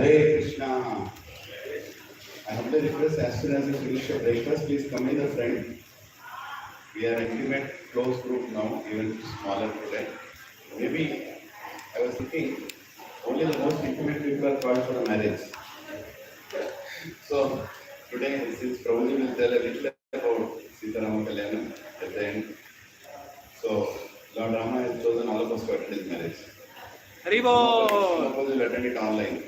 Hare Krishna. I humbly request as soon as you finish your breakfast, please come in the front. We are an intimate, close group now, even smaller today. Maybe I was thinking only the most intimate people are called for the marriage. So today, since Prabhuji will tell a little about Sita Rama Kalyanam at the end. So Lord Rama has chosen all of us to attend his marriage. Haribo! Some of us will attend it online.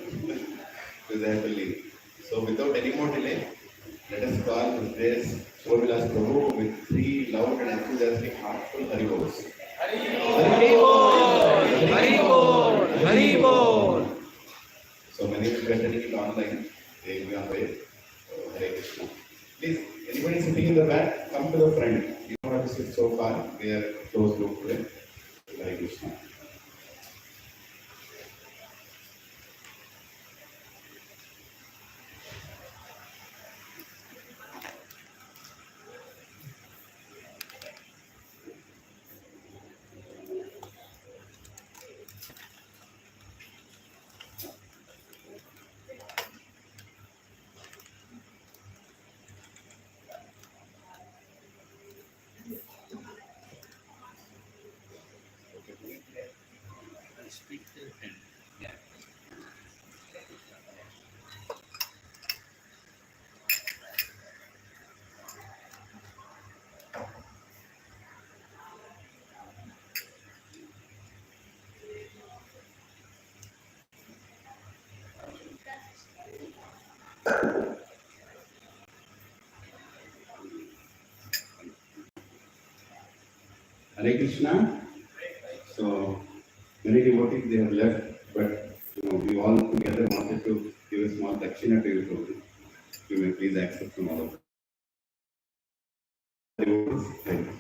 So they have to leave. So without any more delay, let us call his grace Shubha Vilas Prabhu with three loud and enthusiastic heartful Haribos. Haribo! Haribo! Haribo! So many will be attending it online. They will be on the way. Hare Krishna. Please, anybody sitting in the back, come to the front. You don't have to sit so far. We are close group today. Hare Krishna. Hare Krishna. So many devotees they have left, but we all together wanted to give a small dakshina to you, Prabhu. You may please accept from all of us. Thank you.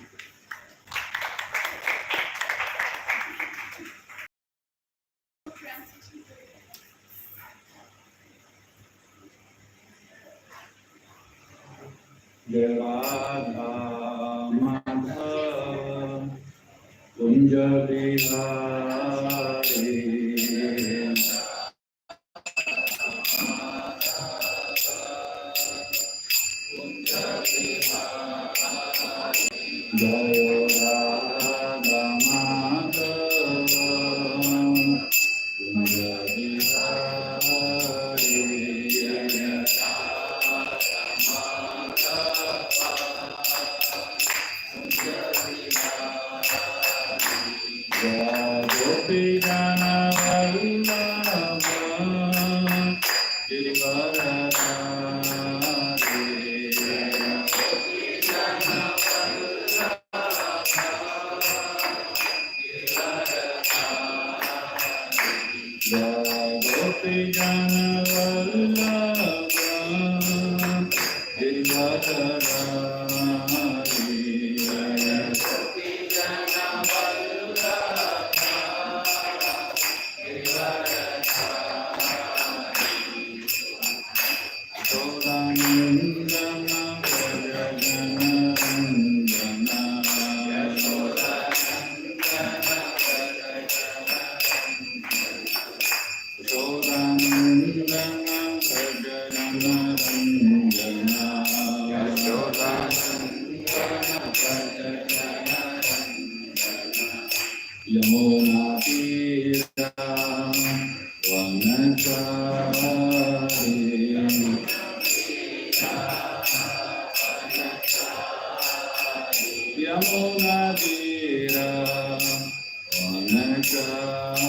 Devadha Madha Kunja Bihari Jaya Radha Madha Kunja Bihari Gopi Jana Vallabha Girivaradhari Gopi Jana Vallabha Yamuna Tira Vanachari Yamuna Tira Vanachari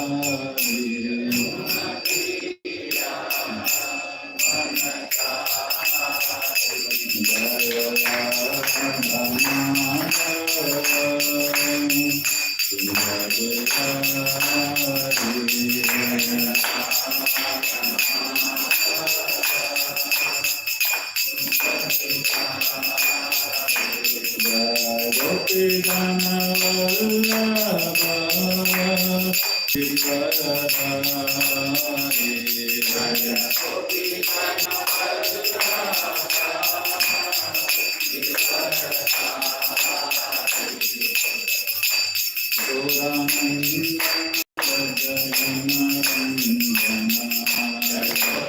Jaya Gopi Jana Vallabha Girivaradhari Gorananda Jana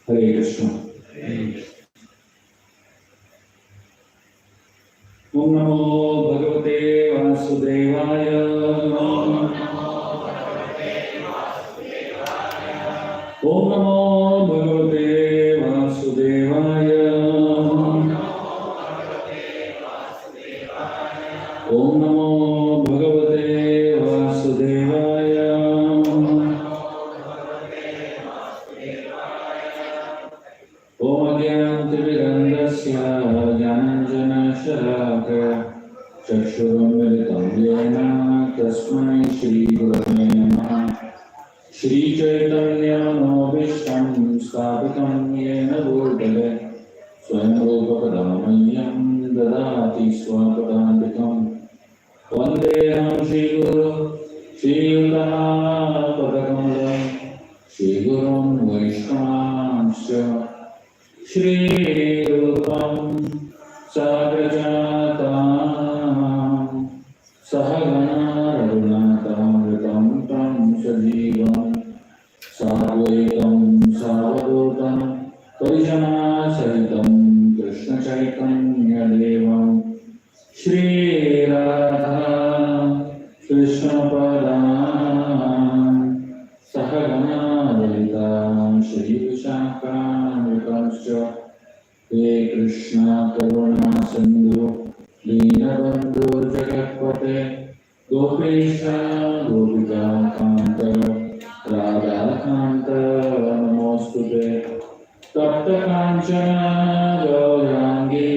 Hare Krishna. Om Namo Bhagavate Vasudevaya. Om Namo Bhagavate Vasudevaya. Om Namo Bhagavate Vasudevaya. Om Agyantivirandasya Jnananjana Chakshurumilitam Yena Tasmai Shri Gurave Namaha Shri Chaitanya Manobishtam Sthapitam Yena Bhutale Swayam Rupa Kadamayyam Dadati Swapadantikam Vandeham Shri Guru Shri Yuddha Padakamalam Shri Gurum Vaishnavanscha Shri Rupam Sagrajatam Sahagana Raghunatam Vitam Tam Sajivam Sadvaitam Savadutam Parijana Sahitam Krishna Chaitanya Devam Shri Radha Krishna Padam Sahagana Lalitam Shri Vishakam Vikamscha He Krishna Karuna Sindhu Deenabandhu Jagatpate Gopesha Gopika Kanta Radha Kanta Namostute Tapta Kanchana Gaurangi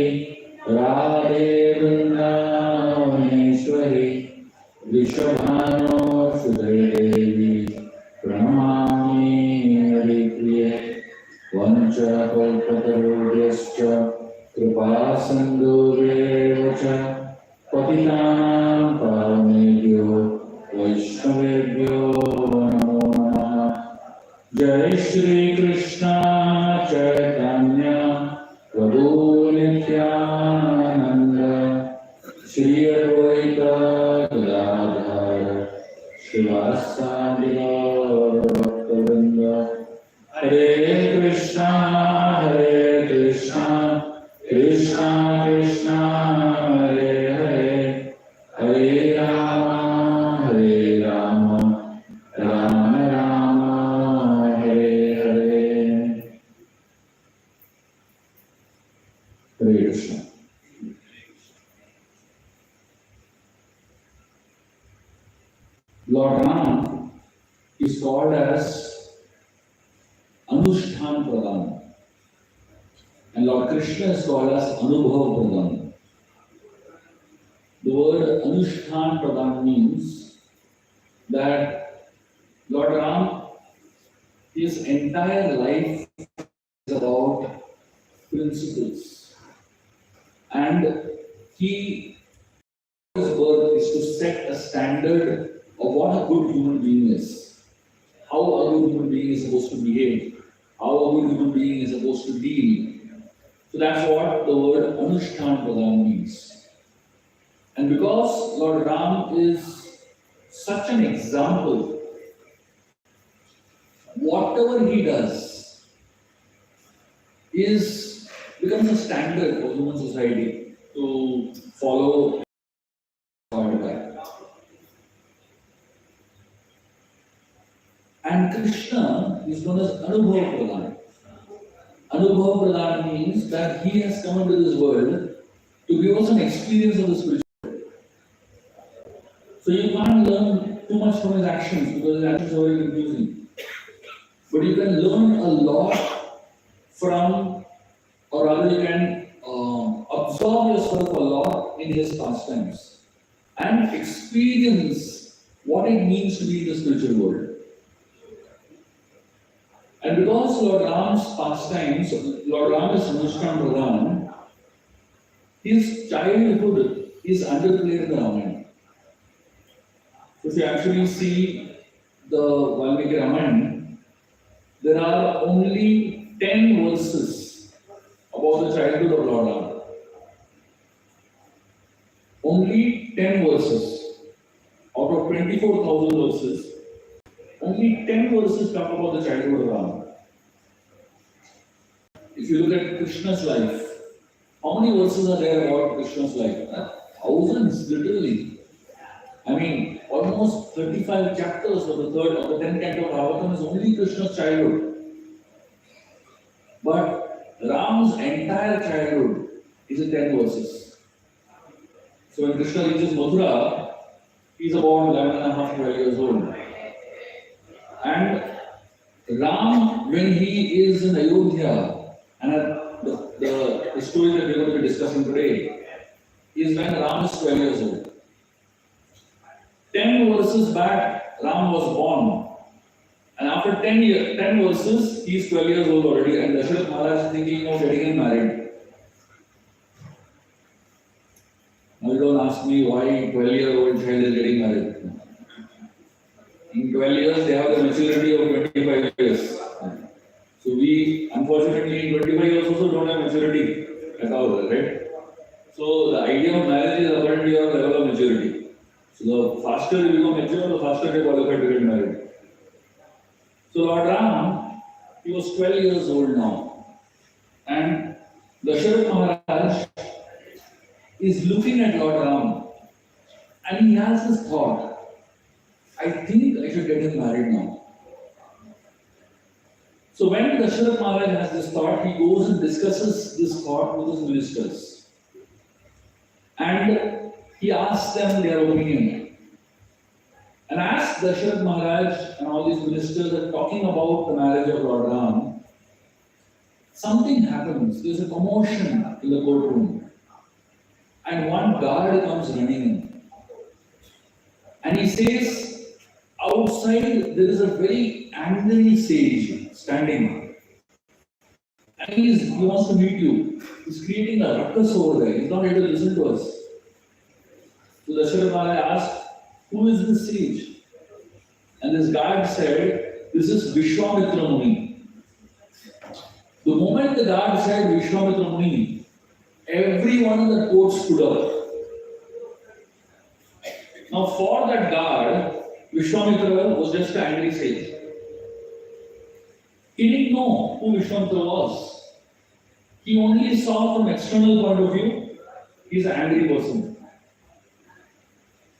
Radhe Vrindavaneshwari Vrishabhano Sudhadevi Pranamami Haripriye Vanchakalpatarubhyascha Kripasindhubhyevacha Patitanam Pavanebhyo Vaishnavebhyo Namo Namaha Jai Shri Krishna Chaitanya Prabhu Nityananda Shri Advaita Gadadhar Srivastava Bhaktivinoda Hare Krishna, Krishna Krishna, Hare Hare, Hare Rama, Rama Rama, Lord Ram is called as Anushtan Pradhan, and Lord Krishna is called as Anubhav Pradhan. The word Anushtan Pradhan means that Lord Ram, his entire life is about principles, and his work is to set a standard of what a good human being is, how a good human being is supposed to behave, how a good human being is supposed to deal. So that's what the word Anushtan Pradhan means. And because Lord Ram is such an example, whatever he does becomes a standard for human society to follow. And Krishna is known as Anubhav Pradhan. Anubhav Pradhan means that he has come into this world to give us an experience of the spiritual world. So you can't learn too much from his actions because his actions are very confusing. But you can learn a lot from, or rather you can absorb yourself a lot in his pastimes and experience what it means to be in the spiritual world. And because Lord Ram's pastimes, Lord Ram is Anushtan Pradhan, his childhood is underplayed in the Ramayana. So if you actually see the Valmiki Ramayana, there are only 10 verses about the childhood of Lord Ram. Only 10 verses. Out of 24,000 verses, only 10 verses talk about the childhood of Ram. If you look at Krishna's life, how many verses are there about Krishna's life? Thousands, literally. I mean, almost 35 chapters of the third of the 10th canto of Bhagavatam is only Krishna's childhood. But Ram's entire childhood is in 10 verses. So when Krishna reaches Mathura, he's about 11 and a half, 12 years old. And Ram, when he is in Ayodhya, and the story that we're going to be discussing today is when Ram is 12 years old. 10 verses back, Ram was born. And after 10 verses, he's 12 years old already, and Dasharatha Maharaj is thinking of getting him married. Now you don't ask me why 12-year-old child is getting married. In 12 years, they have the maturity of 25 years. So we, unfortunately, in 25 years also don't have maturity at all, right? So the idea of marriage is according to your level of maturity. So the faster you become mature, the faster you qualify to get married. So Lord Ram, he was 12 years old now. And Dasharatha Maharaj is looking at Lord Ram and he has this thought, I think I should get him married now. So when Dasharatha Maharaj has this thought, he goes and discusses this thought with his ministers. And he asks them their opinion. And as Dasharatha Maharaj and all these ministers are talking about the marriage of Lord Ram, something happens. There's a commotion in the courtroom. And one guard comes running in. And he says, outside there is a very angry sage standing. And he wants to meet you. He's creating a ruckus over there. He's not able to listen to us. So Dasharatha Maharaj asked, who is this sage? And this guard said, this is Vishwamitra Muni. The moment the guard said Vishwamitra Muni, everyone in the court stood up. Now for that guard, Vishwamitra was just an angry sage. He didn't know who Vishwamitra was. He only saw from external point of view, he's an angry person.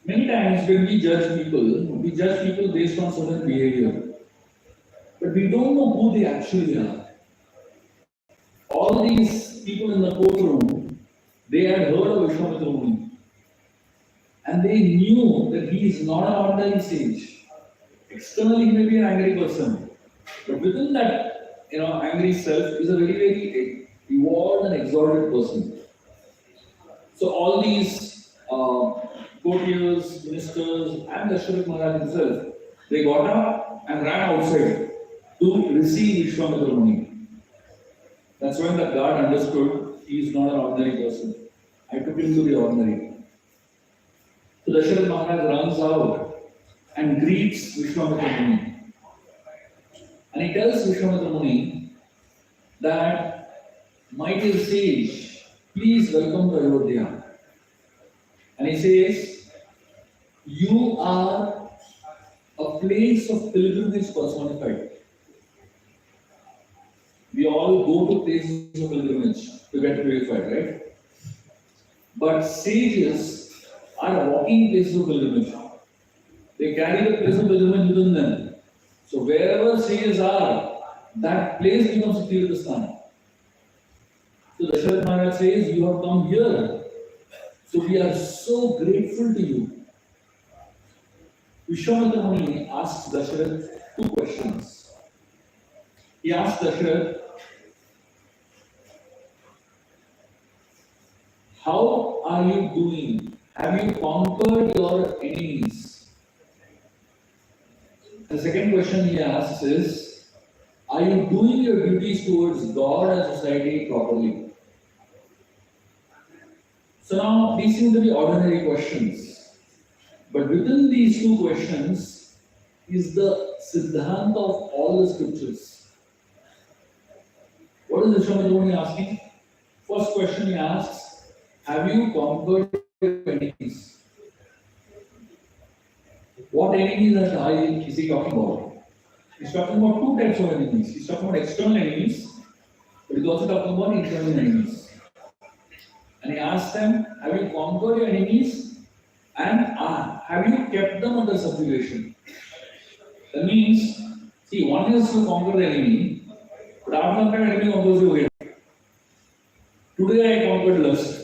Many times when we judge people based on certain behavior. But we don't know who they actually are. All these people in the courtroom, they had heard of Vishwamitra Muni. And they knew that he is not an ordinary sage. Externally, he may be an angry person, but within that, angry self is a very, very evolved and exalted person. So all these courtiers, ministers, and Dasharath Maharaj himself, they got up and ran outside to receive Vishwamitra Muni. That's when the guard understood he is not an ordinary person. I took him to the ordinary. So Dasharath Maharaj runs out and greets Vishwamitra Muni. And he tells Vishwamitra Muni that, my dear sage, please welcome to Ayodhya. And he says, you are a place of pilgrimage personified. We all go to places of pilgrimage to get purified, right? But sages are walking places of pilgrimage. They carry the place of pilgrimage within them. So wherever sages are, that place becomes a Tirthasthan. So Dasharath Maharaj says, you have come here. So we are so grateful to you. Vishwamitra Muni asks Dasharath two questions. He asks Dasharath, how are you doing? Have you conquered your enemies? The second question he asks is, are you doing your duties towards God and society properly? So now these seem to be ordinary questions. But within these two questions is the Siddhanta of all the scriptures. What is Vishwamitra Muni asking? First question he asks, have you conquered your enemies? What enemies is he talking about? He's talking about two types of enemies. He's talking about external enemies, but he's also talking about internal enemies. And he asks them, have you conquered your enemies? And have you kept them under subjugation? That means, see, one is to conquer the enemy, but after some time, enemy conquers you again. Today I conquered lust.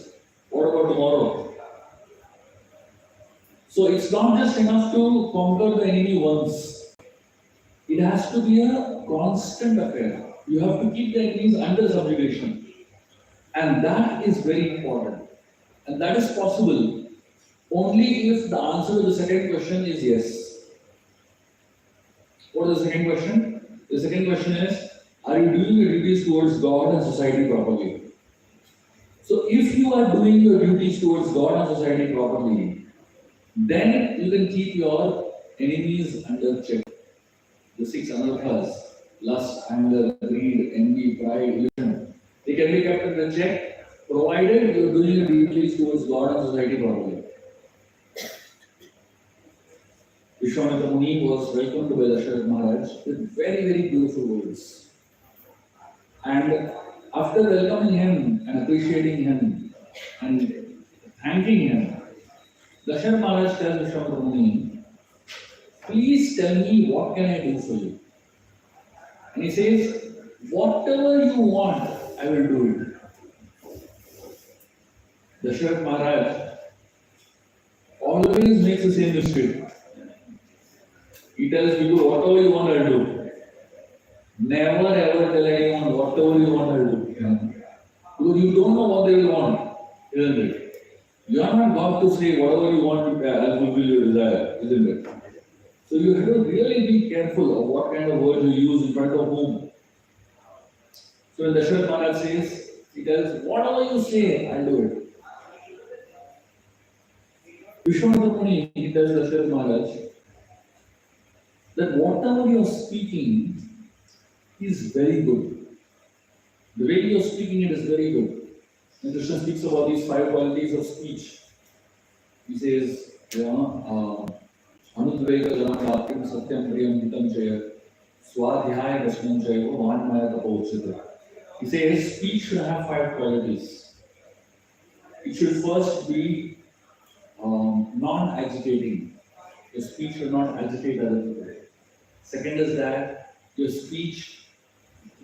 What about tomorrow? So it's not just enough to conquer the enemy once. It has to be a constant affair. You have to keep the enemies under subjugation. And that is very important. And that is possible only if the answer to the second question is yes. What is the second question? The second question is, are you doing your duties towards God and society properly? So if you are doing your duties towards God and society properly, then you can keep your enemies under check. The six anarthas, lust, anger, greed, envy, pride, illusion, they can be kept under check provided you are doing your duties towards God and society properly. Vishwamitra Muni was welcomed by Dasharath Maharaj with very, very beautiful words. And after welcoming him and appreciating him and thanking him, Dasharath Maharaj tells Vishwamitra Muni, please tell me what can I do for you? And he says, whatever you want, I will do it. Dasharath Maharaj always makes the same mistake. He tells people, whatever you want, I'll do. Never ever tell anyone, whatever you want, I'll do. Because you don't know what they will want, isn't it? You are not God to say, whatever you want, I'll fulfill your desire, isn't it? So you have to really be careful of what kind of words you use in front of whom. So when Dasharath Maharaj says, he tells, whatever you say, I'll do it. Vishwamitra Muni, he tells Dasharath Maharaj, that whatever you are speaking is very good. The way you are speaking it is very good. When Krishna speaks about these 5 qualities of speech, he says, Anudvega Janam Vakyam Satyam Priyam Hitam Chaya Swadhyaya Dashanam Chaya Vanmaya Tapochita. He says speech should have 5 qualities. It should first be non-agitating. Your speech should not agitate other people. Second is that your speech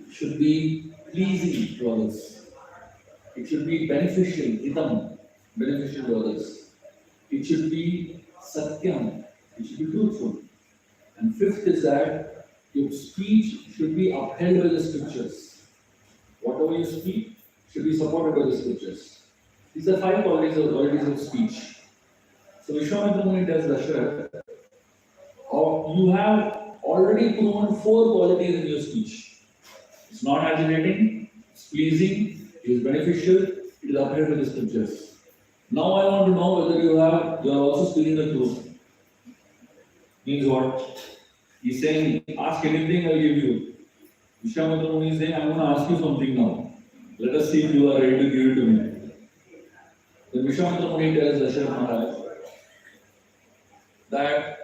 should be pleasing to others. It should be beneficial, hitam, beneficial to others. it should be satyam, it should be truthful. And fifth is that your speech should be upheld by the scriptures. Whatever you speak should be supported by the scriptures. These are five qualities of speech. So Vishwamitra Muni tells Dasharath, you have already proven four qualities in your speech. It's not agitating, it's pleasing, it is beneficial, it is upheld by the scriptures. Now I want to know whether you are also speaking the truth. Means what? He's saying, ask anything, I'll give you. Vishwamitra Muni is saying, I'm going to ask you something now. Let us see if you are ready to give it to me. Then Vishwamitra Muni tells Dasharath Maharaj that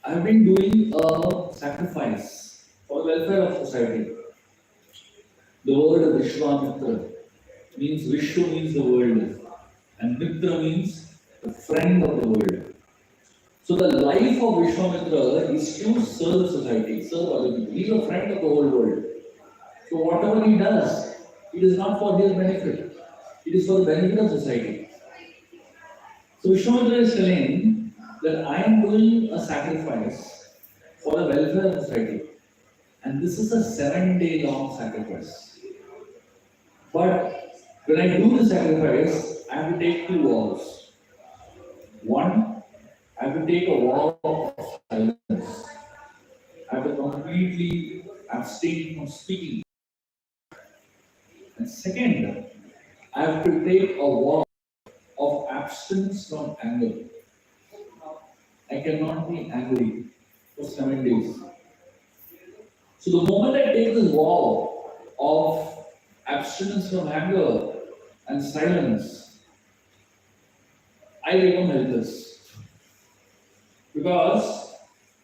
I've been doing a sacrifice for the welfare of society. The word Vishwamitra means Vishwa means the world, and Mitra means the friend of the world. So the life of Vishwamitra is to serve society, serve other people. He is a friend of the whole world. So whatever he does, it is not for his benefit. It is for the benefit of society. So Vishwamitra is telling that I am doing a sacrifice for the welfare of society. And this is a 7-day long sacrifice. But when I do the sacrifice, I have to take two vows. One, I have to take a vow of silence. I have to completely abstain from speaking. And second, I have to take a vow of abstinence from anger. I cannot be angry for 7 days. So the moment I take this vow of abstinence from anger and silence, I become helpless. Because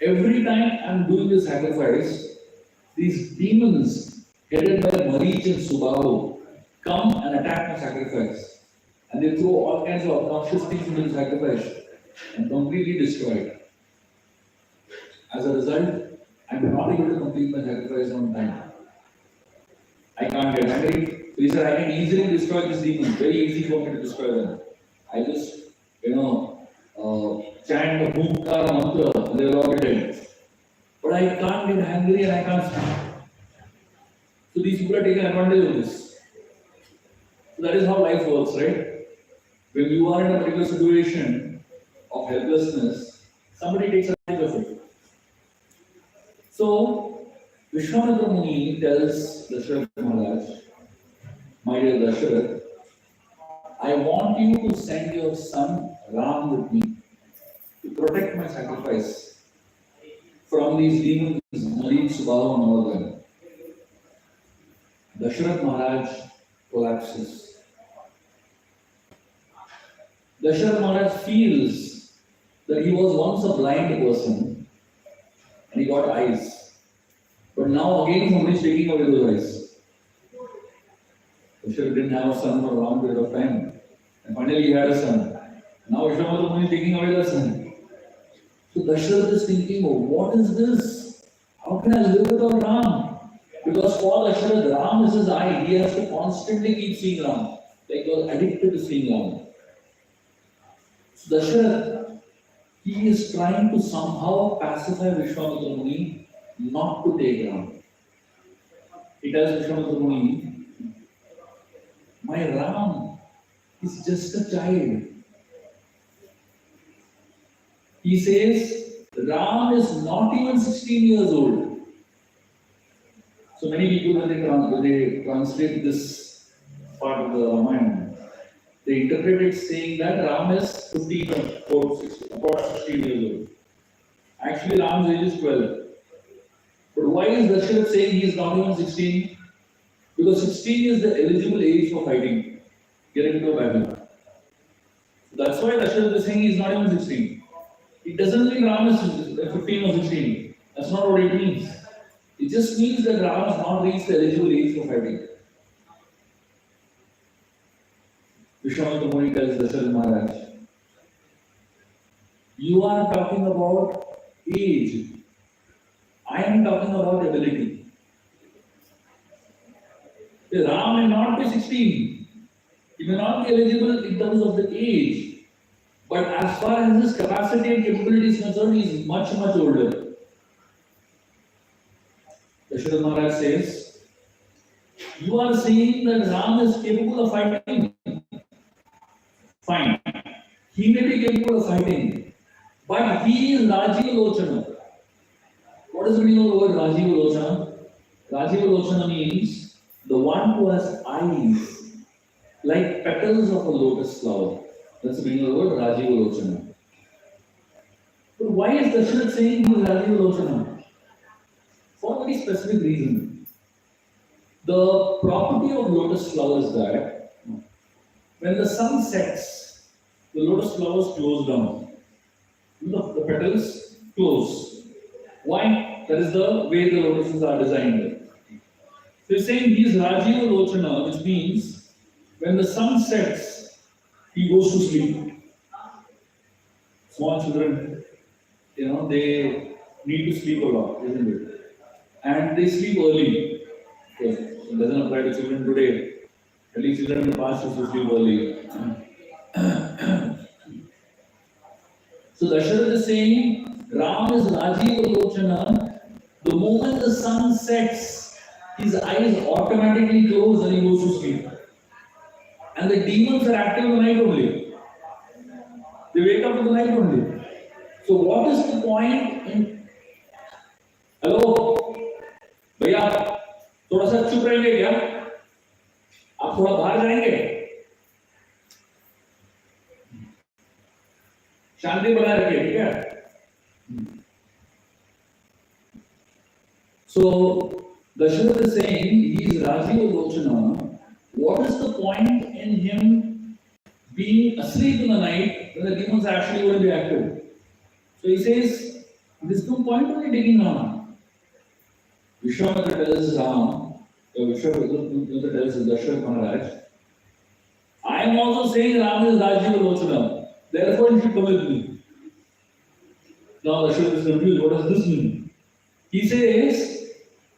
every time I'm doing this sacrifice, these demons headed by Marich and Subhahu come and attack my sacrifice. And they throw all kinds of obnoxious things into the sacrifice and completely destroy it. As a result, I'm not able to complete my sacrifice on time. I can't get angry. So he said, I can easily destroy these demons. Very easy for me to destroy them. I just, chant the Bhumkara mantra and they'll all be dead. But I can't get angry and I can't speak. So these people are taking advantage of this. So that is how life works, right? When you are in a particular situation of helplessness, somebody takes advantage of it. So, Vishwamitra Muni tells Dasharath Maharaj, my dear Dasharath, I want you to send your son Ram with me to protect my sacrifice from these demons, Marich, Subhahu and all of them. Dasharath Maharaj collapses. Dasharath Maharaj feels that he was once a blind person and he got eyes. But now again somebody is taking away those eyes. Dasharath didn't have a son for a long period of time. And finally he had a son. Now Vishwamitra Muni is taking away the son. So Dasharath is thinking, oh, what is this? How can I live without Ram? Because for Dasharath, Ram is his eye. He has to constantly keep seeing Ram. Like he was addicted to seeing Ram. So Dasharath, he is trying to somehow pacify Vishwamitra Muni not to take Ram. He tells Vishwamitra Muni, my Ram is just a child. He says, Ram is not even 16 years old. So many people, when they translate this part of the Ramayana, they interpret it saying that Ram is 15 or 16 years old. Actually, Ram's age is 12. But why is Dasharath saying he is not even 16? Because 16 is the eligible age for fighting, getting into a battle. That's why Dasharath is saying he is not even 16. It doesn't mean Ram is 15 or 16. That's not what it means. It just means that Ram has not reached the eligible age for fighting. Vishwamitra Muni tells Dasharath Maharaj, you are talking about age. I am talking about ability. Ram may not be 16. He may not be eligible in terms of the age, but as far as his capacity and capability is concerned, he is much, much older. Dasharath Maharaj says, you are saying that Ram is capable of fighting. Fine. He may be capable of fighting, but he is Rajiv Lochana. What does the meaning of the word Rajiv Lochana? Rajiv Lochana means the one who has eyes like petals of a lotus flower. That's the meaning of the word Rajiv Lochana. But why is Dasharath saying he is Rajiv Lochana? For a very specific reason. The property of lotus flowers is that when the sun sets, the lotus flowers close down. The petals close. Why? That is the way the lotuses are designed. So he's saying he is Rajiva Lochana, which means when the sun sets, he goes to sleep. Small children, they need to sleep a lot, isn't it? And they sleep early. It doesn't apply to children today. At least children in the past used to sleep early. So Dasharath is saying, Ram is Rajiva Lochana. The moment the sun sets, his eyes automatically close and he goes to sleep. And the demons are active in the night only. They wake up in the night only. So what is the point in... Hello? भैया थोड़ा सा चुप रहेंगे क्या? आप थोड़ा बाहर जाएंगे? शांति बनाए रखिए, ठीक है? So Dasharath is saying he is Rajiva Lochana. What is the point in him being asleep in the night when the demons are actually going to be active? So he says, there is no point only taking Ram. Vishwamitra tells Ram, Vishwamitra tells Dasharath Maharaj, I am also saying Ram is Rajiva Lochana. Therefore, you should come with me. Now Dasharath is confused. What does this mean? He says,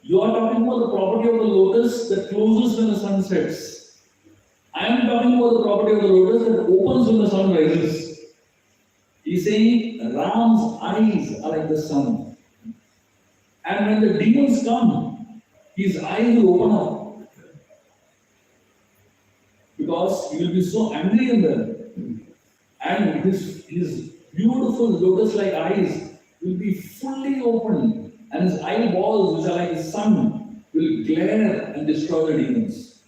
you are talking about the property of the lotus that closes when the sun sets. I am talking about the property of the lotus that opens when the sun rises. He is saying Ram's eyes are like the sun. And when the demons come, his eyes will open up. Because he will be so angry in them. And his beautiful lotus-like eyes will be fully open. And his eyeballs, which are like the sun, will glare and destroy the demons.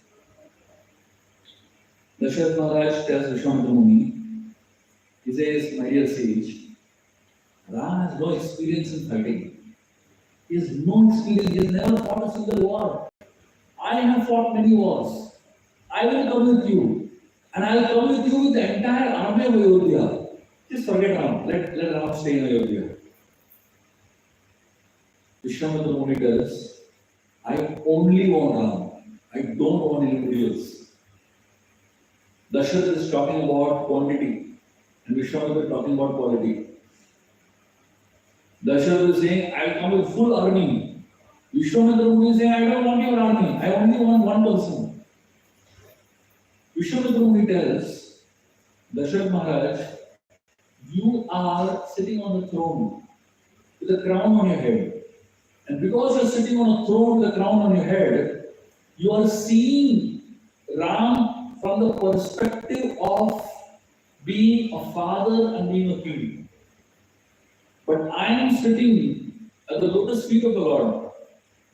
Dasharath Maharaj tells Vishwamitra Muni, he says, my dear sage, Ram has no experience in fighting. He has no experience, he has never fought a single war. I have fought many wars. I will come with you. And I will come with you with the entire army of Ayodhya. Just forget Ram. Let Ram stay in Ayodhya. Vishwamitra Muni tells, I only want Ram. I don't want anybody else. Dasharath is talking about quantity, and Vishwamitra is talking about quality. Dasharath is saying, I will come with full army. Vishwamitra Muni is saying, I don't want your army. I only want one person. Vishwamitra Muni tells Dasharath Maharaj, you are sitting on the throne with a crown on your head. And because you are sitting on a throne with a crown on your head, you are seeing Ram from the perspective of being a father and being a king. But I am sitting at the lotus feet of the Lord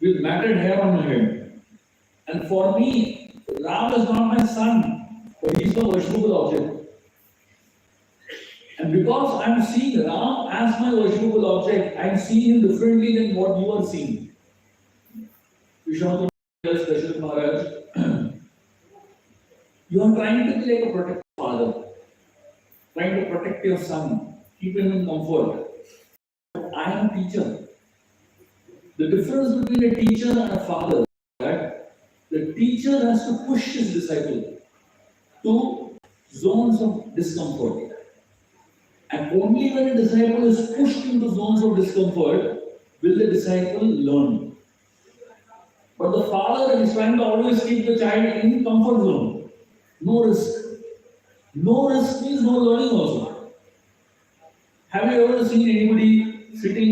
with matted hair on my head. And for me, Ram is not my son, but he is a worshipable object. And because I am seeing Ram as my worshipable object, I am seeing him differently than what you are seeing. Vishwamitra tells Dasharath Maharaj, you are trying to be like a protective father, trying to protect your son, keep him in comfort. But I am a teacher. The difference between a teacher and a father is that the teacher has to push his disciple to zones of discomfort. And only when a disciple is pushed into zones of discomfort will the disciple learn. But the father is trying to always keep the child in comfort zone. No risk. No risk means no learning also. Have you ever seen anybody sitting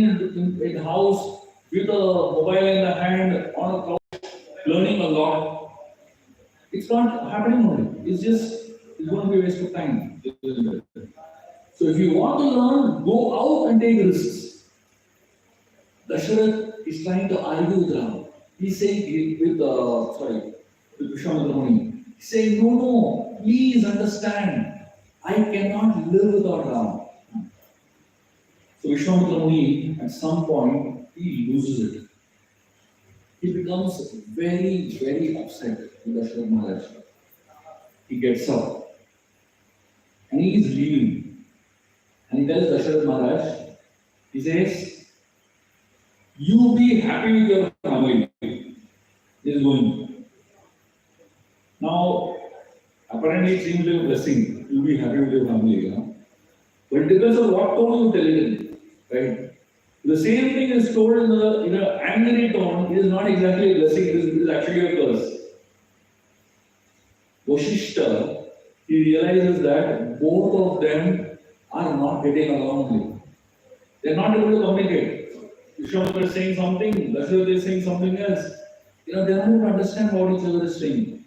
in house with a mobile in the hand on a couch learning a lot? It's not happening only. It's going to be a waste of time. So if you want to learn, go out and take risks. Dasharath is trying to argue with Ram. He's saying with Vishwamitra Muni. He's saying, no, please understand. I cannot live without Ram. So Vishwamitra Muni, at some point, he loses it. He becomes very, very upset with Dasharath Maharaj. He gets up and he is leaving. And he tells Dasharath Maharaj, he says, you be happy with your family. He is going. Now, apparently it seems like a blessing. You be happy with your family. You know? But it depends on what tone you tell it in. Right? The same thing is told in an angry tone. It is not exactly a blessing. It is actually a curse. Vashishta, he realizes that both of them are not getting along. They are not able to communicate. Vishwamitra is saying something, Dasharath is saying something else. They are not able to understand what each other is saying.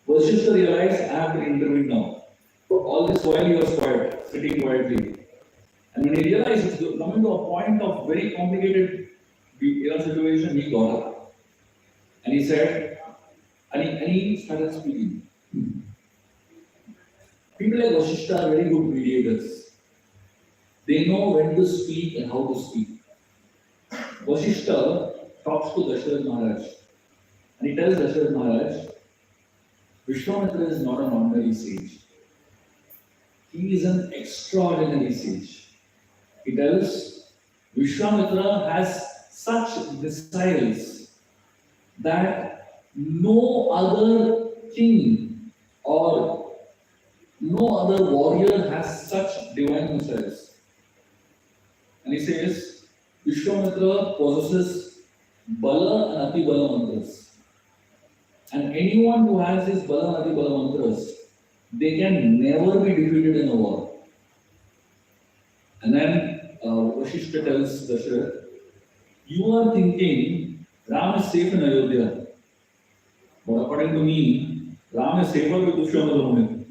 Vashishta realized, I have to intervene now. All this while he was quiet, sitting quietly. And when he realized it's coming to a point of very complicated situation, he got up. And he said, and he started speaking. People like Vashishta are very good mediators. They know when to speak and how to speak. Vashishta talks to Dasharath Maharaj. And he tells Dasharath Maharaj, Vishwamitra is not an ordinary sage. He is an extraordinary sage. He tells, Vishwamitra has such missiles that no other king or no other warrior has such divine missiles. And he says, Vishwamitra possesses Bala and Ati Bala mantras. And anyone who has these Bala and Ati Bala mantras, they can never be defeated in a war. And then Vashishta tells Dasharath, you are thinking Ram is safe in Ayodhya. But according to me, Ram is safer with Vishwamitra Muni.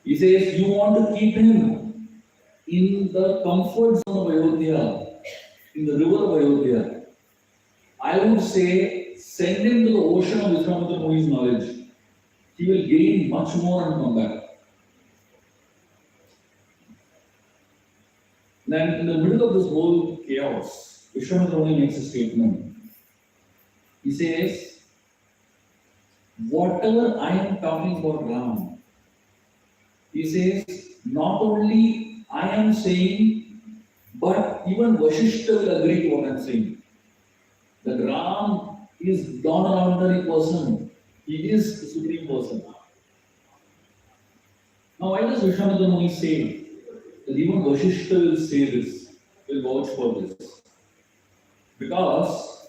He says, you want to keep him in the comfort zone of Ayodhya, in the river of Ayodhya. I would say, send him to the ocean of Vishwamitra Muni's knowledge. He will gain much more and come back. Then, in the middle of this whole chaos, Vishwamitra Muni makes a statement. He says, whatever I am talking about Ram, he says, not only I am saying, but even Vashishta will agree to what I am saying. That Ram is not an ordinary person. He is the supreme person. Now, why does Vishwamitra Muni say that even Vashishta will say this, will vouch for this? Because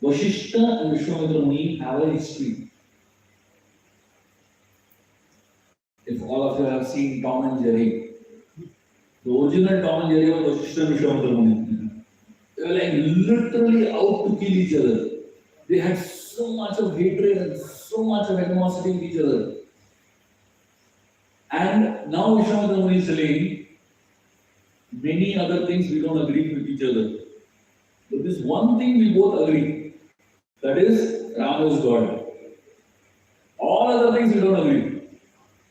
Vashishta and Vishwamitra Muni have a history. If all of you have seen Tom and Jerry, the original Tom and Jerry was Vashishta and Vishwamitra Muni. They were like literally out to kill each other. They had so much of hatred and so much of animosity with each other. And now Vishwamitra Muni is telling many other things we don't agree with each other. But this one thing we both agree, that is Ram is God. All other things we don't agree.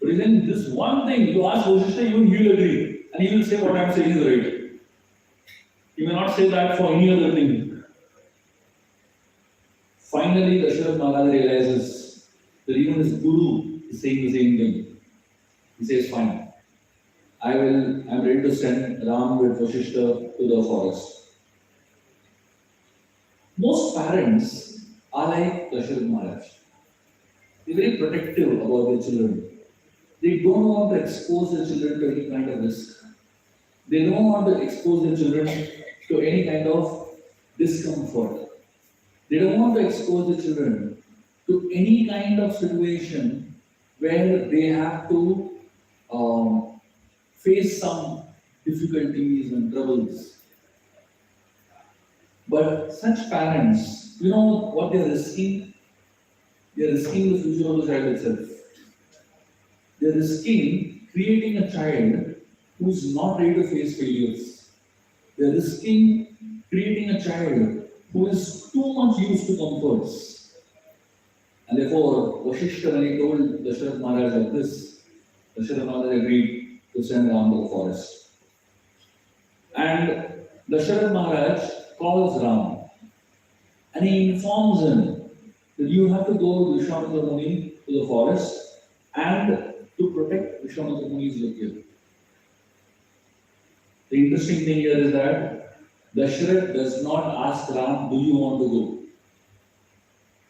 But in this one thing, you ask Vashishta, even he will agree. And he will say what I am saying is right. He may not say that for any other thing. Finally, Dasharath Maharaj realizes that even his guru is saying the same thing. He says, fine, I am ready to send Ram with Vashishta to the forest. Most parents are like Dasharath Maharaj. They are very protective about their children. They don't want to expose their children to any kind of risk. They don't want to expose their children to any kind of discomfort. They don't want to expose their children to any kind of situation where they have to face some difficulties and troubles. But such parents, you know what they are risking? They are risking the future of the child itself. They are risking creating a child who is not ready to face failures. They are risking creating a child who is too much used to comforts. And therefore, Vashishta, when he told Dasharatha Maharaj like this, Dasharatha Maharaj agreed to send Ram to the forest. And Dasharatha Maharaj calls Ram and he informs him that you have to go with Vishwamitra Muni to the forest and to protect Vishwamitra Muni's yogya. The interesting thing here is that Dasharath does not ask Ram, do you want to go?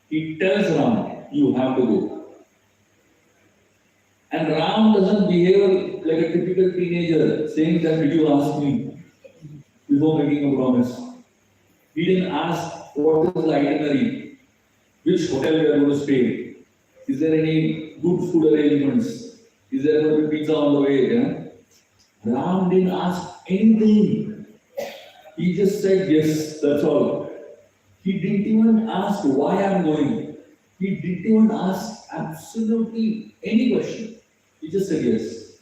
He tells Ram, you have to go. And Ram doesn't behave like a typical teenager saying that, did you ask me before making a promise? He didn't ask what is the itinerary, which hotel we are going to stay, is there any good food arrangements, is there going to be pizza on the way? Yeah? Ram didn't ask anything. He just said yes, that's all. He didn't even ask why I'm going. He didn't even ask absolutely any question. He just said yes.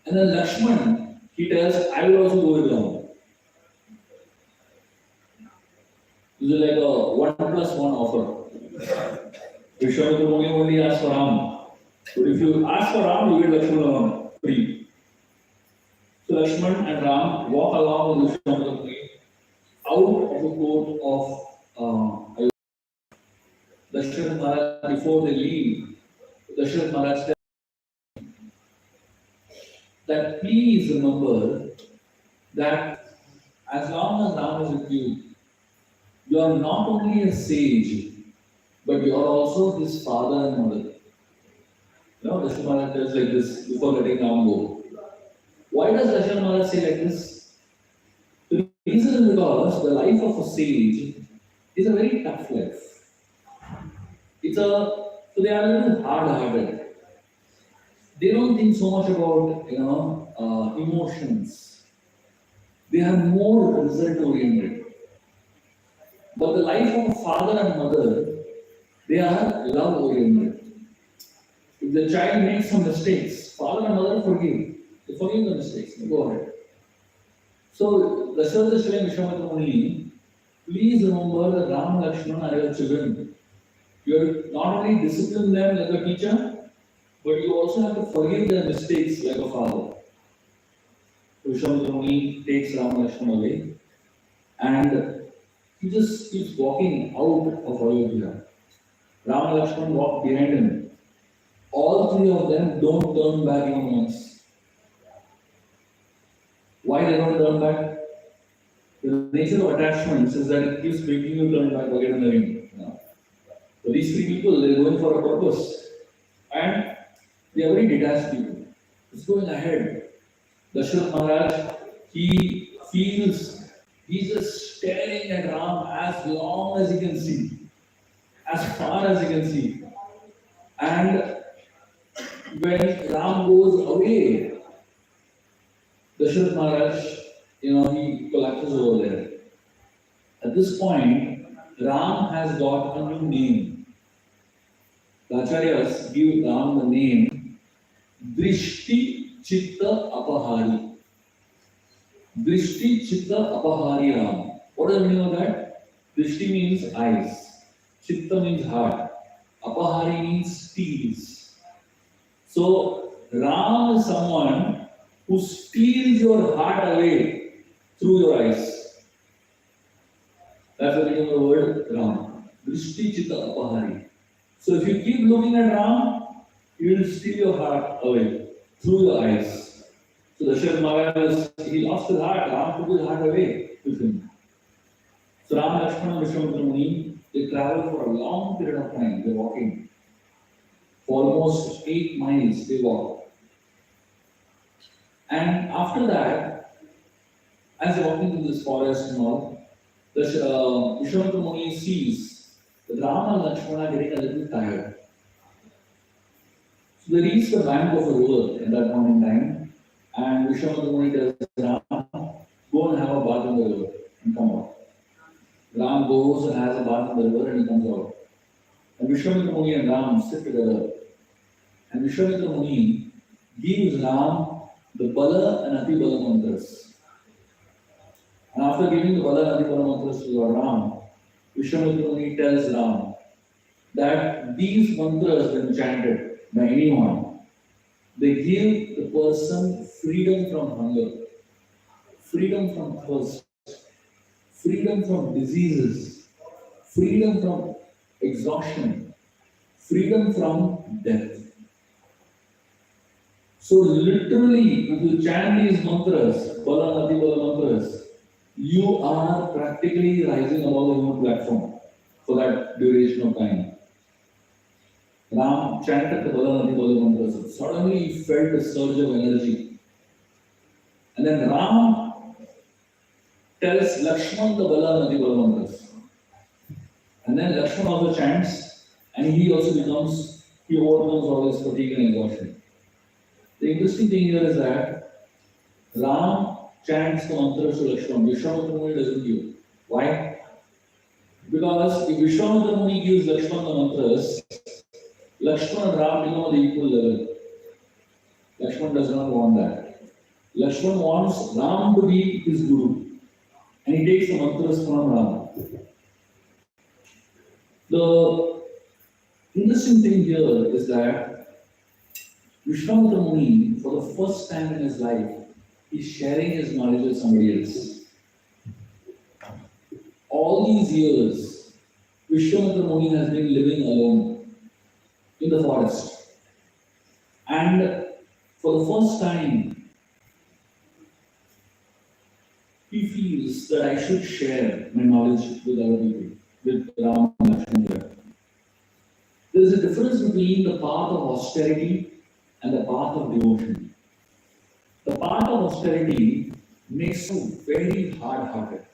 And then Lakshman, he tells, I will also go with Ram. This is like a 1+1 offer. Vishwamitra Muni only asked for Ram. But if you ask for Ram, you get Lakshman along, free. So Lakshman and Ram walk along with Vishwamitra Muni out of the court of Ayodhya. Dasharatha Maharaj, before they leave, Dasharatha Maharaj tells that please remember that as long as Ram is with you, you are not only a sage, but you are also his father and mother. You know, Dasharatha Maharaj tells like this before letting Ram go. Why does Dasharatha Maharaj say like this? The reason is because the life of a sage is a very tough life. So they are a little hard-hearted. They don't think so much about emotions. They are more result-oriented. But the life of a father and mother, they are love-oriented. If the child makes some mistakes, father and mother forgive. They forgive the mistakes. They go ahead. So Dasharatha is telling Vishwamitra Muni, please remember that Ram, Lakshman are your children. You have to not only discipline them like a teacher, but you also have to forgive their mistakes like a father. Vishwamitra Muni takes Ram, Lakshman away and he just keeps walking out of Ayodhya. Ram and Lakshman walk behind him. All three of them don't turn back even once. Why they don't turn back? The nature of attachments is that it keeps making you turn back again and again. So these three people, they're going for a purpose. And they are very detached people. It's going ahead. Dasharatha Maharaj, he feels he's just staring at Ram as long as he can see, as far as he can see. And when Ram goes away, Dasharatha Maharaj, he collapses over there. At this point, Ram has got a new name. The Acharyas give Ram the name Drishti Chitta Apahari. Drishti Chitta Apahari Ram. What is the meaning of that? Drishti means eyes. Chitta means heart. Apahari means steals. So, Ram is someone who steals your heart away through your eyes. That's the meaning of the word Ram. Drishti Chitta Apahari. So if you keep looking at Ram, he will steal your heart away through your eyes. So Dasharatha Maharaj, he lost his heart. Ram took his heart away with him. So Ram, Lakshman and Vishwamitra Muni, they travel for a long period of time. They're walking. For almost 8 miles they walk. And after that, as they're walking through this forest and all, Vishwamitra Muni sees that Ram and Lakshmana are getting a little tired. They reach the bank of a river at that point in time, and Vishwamitra Muni tells Ram, go and have a bath in the river and come out. Ram goes and has a bath in the river and he comes out. And Vishwamitra Muni and Ram sit together. And Vishwamitra Muni gives Ram the Bala and Ati Bala mantras. And after giving the Bala and Ati Bala mantras to Lord Ram, Vishwamitra Muni tells Ram that these mantras, when chanted by anyone, they give the person freedom from hunger, freedom from thirst, freedom from diseases, freedom from exhaustion, freedom from death. So literally, if you chant these mantras, Bala Nadi Bala mantras, you are practically rising above the human platform for that duration of time. Ram chanted the Bala Nadi Bala mantras. Suddenly he felt a surge of energy. And then Ram tells Lakshman the Bala Nadi Bala mantras. And then Lakshman also chants, and he also he overcomes all his fatigue and exhaustion. The interesting thing here is that Ram chants the mantras to Lakshman. Vishwamitra Muni doesn't give. Why? Because if Vishwamitra Muni gives Lakshman the mantras, Lakshman and Ram become on the equal level. Lakshman does not want that. Lakshman wants Ram to be his guru. And he takes the mantras from Ram. The interesting thing here is that Vishwamitra Muni, for the first time in his life, is sharing his knowledge with somebody else. All these years, Vishwamitra Muni has been living alone in the forest. And for the first time, he feels that I should share my knowledge with other people, with Ram and Lakshman here. There is a difference between the path of austerity and the path of devotion. The path of austerity makes you very hard-hearted.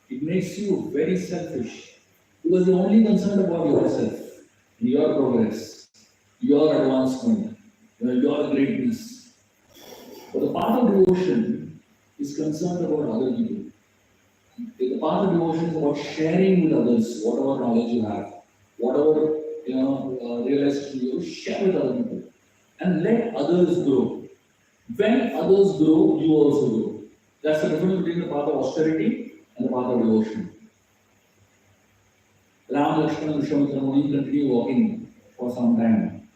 It makes you very selfish because you're only concerned about yourself, your progress, your advancement, your greatness. But the path of devotion is concerned about other people. The path of devotion is about sharing with others whatever knowledge you have, whatever realization you share with other people, and let others grow. When others grow, you also grow. That's the difference between the path of austerity and the path of devotion. Ram, Lakshman, and Vishwamitra Muni continue walking for some time.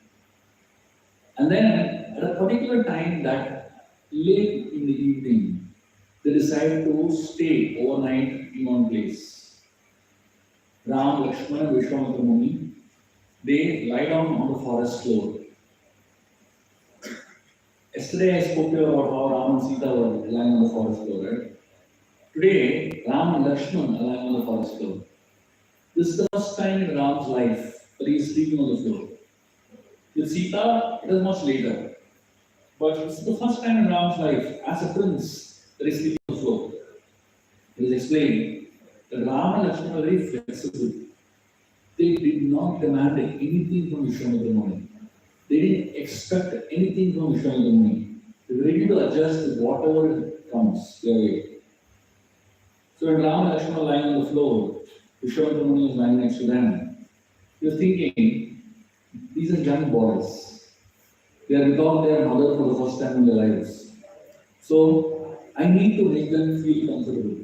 And then, at a particular time that late in the evening, they decide to stay overnight in one place. Ram, Lakshman, and Vishwamitra Muni, they lie down on the forest floor. Yesterday I spoke to you about how Ram and Sita were lying on the forest floor, right? Today, Ram and Lakshman are lying on the forest floor. This is the first time in Ram's life that he is sleeping on the floor. With Sita, it is much later. But this is the first time in Ram's life, as a prince, that he is sleeping on the floor. It is explained that Ram and Lakshman are very flexible. They did not demand anything from Vishwamitra Muni. They didn't expect anything from Vishwamitra Muni. They were ready to adjust to whatever comes their way. So when Ram and Lakshman are lying on the floor, Vishwamitra Muni was lying next to them. He was thinking, these are young boys. They are without their mother for the first time in their lives. So I need to make them feel comfortable.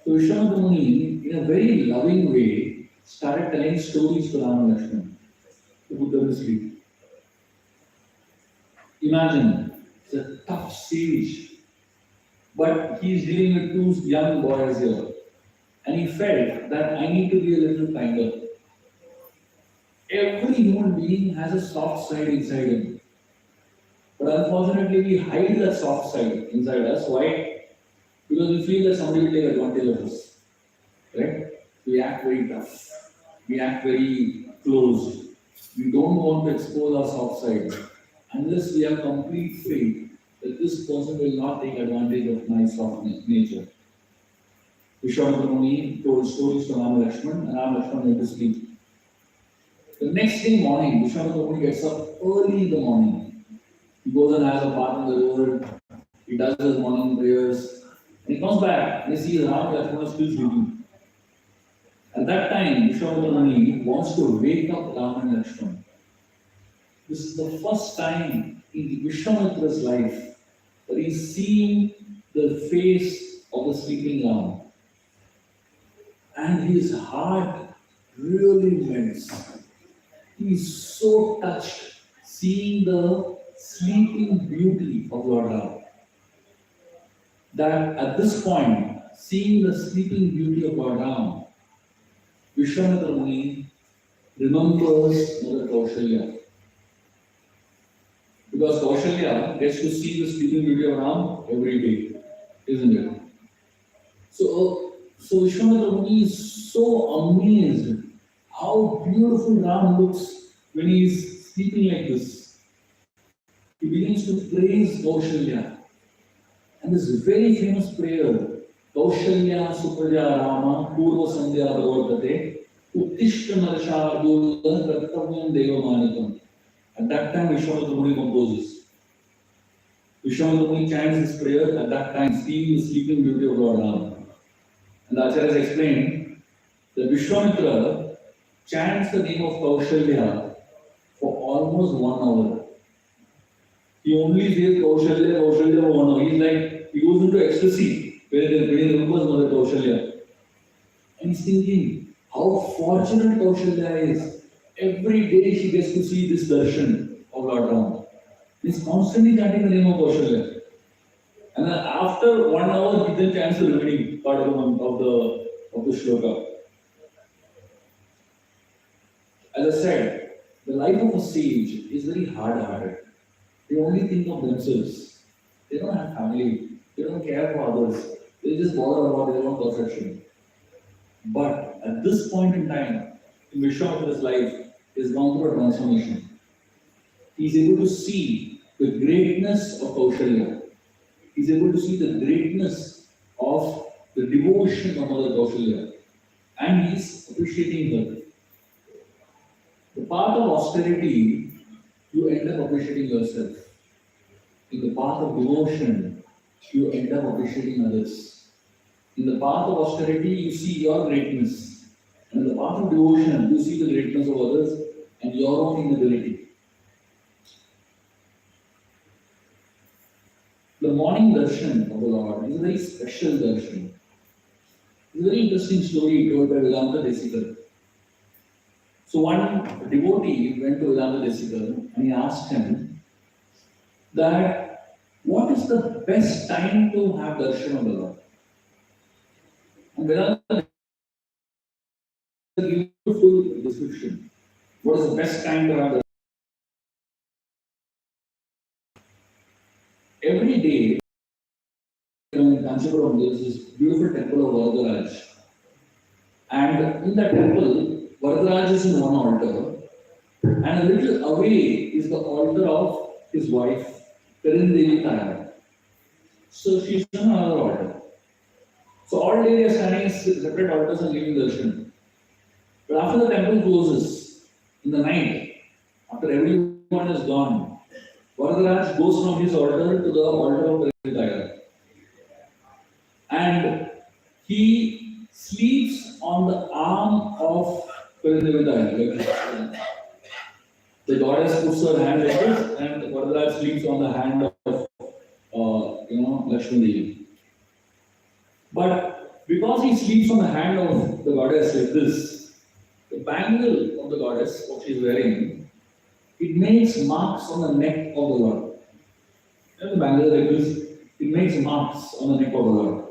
So Vishwamitra Muni, in a very loving way, started telling stories to Ram and Lakshman to put them to sleep. Imagine, it's a tough sage, but he is dealing with two young boys here. And he felt that I need to be a little kinder. Every human being has a soft side inside him. But unfortunately, we hide that soft side inside us. Why? Because we feel that somebody will take advantage of us. Right? We act very tough. We act very closed. We don't want to expose our soft side unless we have complete faith that this person will not take advantage of my soft nature. Vishwamitra Muni told stories to Ram and Lakshman, and Ram and Lakshman went to sleep. The next day morning, Vishwanath Muni gets up early in the morning. He goes and has a bath in the river. He does his morning prayers. And he comes back and he sees Ram and Lakshmana still sleeping. At that time, Vishwanath Muni wants to wake up Ram and Lakshmana. This is the first time in Vishwamitra's life that he's seeing the face of the sleeping Ram. And his heart really melts. He is so touched seeing the sleeping beauty of Lord Ram that at this point, seeing the sleeping beauty of Lord Ram, Vishwamitra Muni remembers Mother Kaushalya. Because Kaushalya gets to see the sleeping beauty of Ram every day, isn't it? So Vishwamitra Muni is so amazed how beautiful Ram looks when he is sleeping like this. He begins to praise Kaushalya. And this very famous prayer, Kaushalya Supraja Rama Purva Sandhya Pravartate Uttishta Narashardula Kartavyam Deva Manikam. At that time, Vishwamitra Muni composes. Vishwamitra Muni chants this prayer at that time, seeing the sleeping beauty of Lord Ram. And the Acharyas explained that Vishwamitra chants the name of Kaushalya for almost 1 hour. He only says Kaushalya, Kaushalya for 1 hour. He's like, he goes into ecstasy when he remembers Mother Kaushalya. And he's thinking how fortunate Kaushalya is. Every day she gets to see this darshan of Lord Ram. He's constantly chanting the name of Kaushalya. And then after 1 hour, he then chants the remaining part of the shloka. As I said, the life of a sage is very hard-hearted. They only think of themselves. They don't have family. They don't care for others. They just bother about their own perfection. But at this point in time, in Vishwamitra's life, he has gone through a transformation. He is able to see the greatness of Kaushalya. He is able to see the greatness of the devotion of Mother Kaushalya. And he is appreciating her. The path of austerity, you end up appreciating yourself. In the path of devotion, you end up appreciating others. In the path of austerity, you see your greatness. And in the path of devotion, you see the greatness of others and your own inability. The morning darshan of the Lord is a very special darshan. It's a very interesting story told by Vedanta Desikar. So one devotee went to Vedanta Desikar and he asked him that what is the best time to have darshan of the Lord? And Vedanta gives a full description. What is the best time to have darshan? Every day in Kanchipuram there is this beautiful temple of Varadaraj. And in that temple, Varadaraj is in one altar, and a little away is the altar of his wife, Perendevi Tayar. So she's on another altar. So all day they are standing in separate altars and giving darshan. But after the temple closes, in the night, after everyone is gone, Varadaraj goes from his altar to the altar of Perendevi Tayar. And he sleeps on the arm of Perendevi Tayar. The goddess puts her hand like this, and Varadaraj sleeps on the hand of Lakshmi Devi. But because he sleeps on the hand of the goddess like this, the bangle of the goddess, what she is wearing, it makes marks on the neck of the Lord. The bangle like this, it makes marks on the neck of the Lord.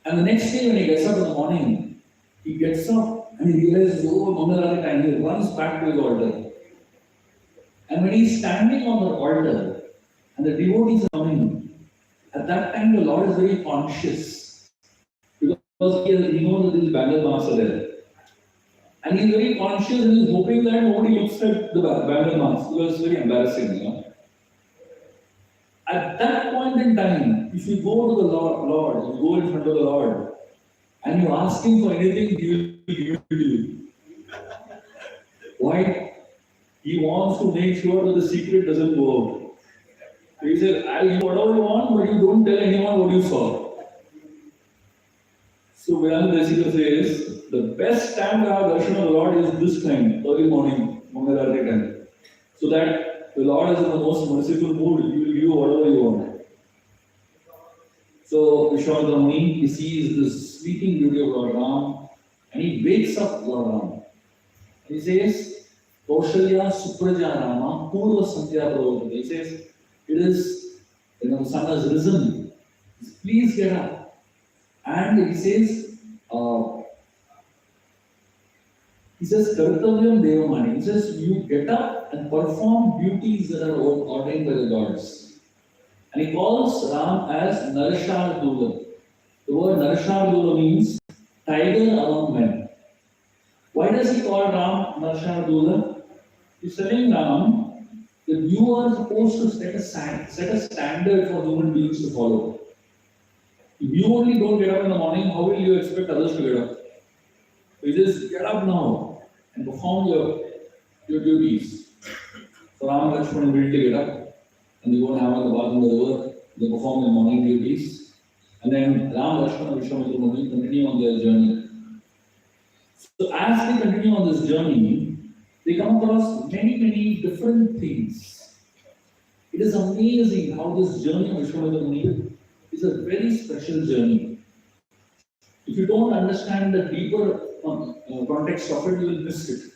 And the next day when he gets up in the morning, he gets up and he realizes, oh, Mangalarati time, he runs back to his altar. And when he's standing on the altar and the devotees are coming, at that time the Lord is very conscious because he knows that these bangle marks are there. And he's very conscious and he's hoping that nobody looks at the bangle marks because it's very embarrassing. At that point in time, if you go to the Lord, you go in front of the Lord, and you ask him for anything, he will give it to you. Why? He wants to make sure that the secret doesn't go out. So he said, I'll give whatever you want, but you don't tell anyone what you saw. So Vedanta Desika says, the best time to have darshan of the Lord is this time, early morning, Mangalarti time. So that the Lord is in the most merciful mood, He will give you whatever you want. So Vishwamitra Muni, he sees this sleeping beauty of Lord Ram, and he wakes up Lord Ram. And he says, Kaushalya Supraja Rama Purva Sandhya Pravokata. He says, it is, the sun has risen. Please get up. And he says, Kartavyam Devamani. He says, you get up and perform duties that are ordained by the gods. And he calls Ram as Narashar Dula. The word Narashar Dula means tiger among men. Why does he call Ram Narashar Dula? He's telling Ram that you are supposed to set a standard for human beings to follow. If you only don't get up in the morning, how will you expect others to get up? So he says, get up now and perform your duties. So Ram and Lakshmana immediately get up and they go and have a bath in the river. They perform their morning duties. And then Ram, Lakshmana and Vishwamitra Muni continue on their journey. So as they continue on this journey, they come across many different things. It is amazing how this journey of Vishwamitra Muni is a very special journey. If you don't understand the deeper context of it, you will miss it.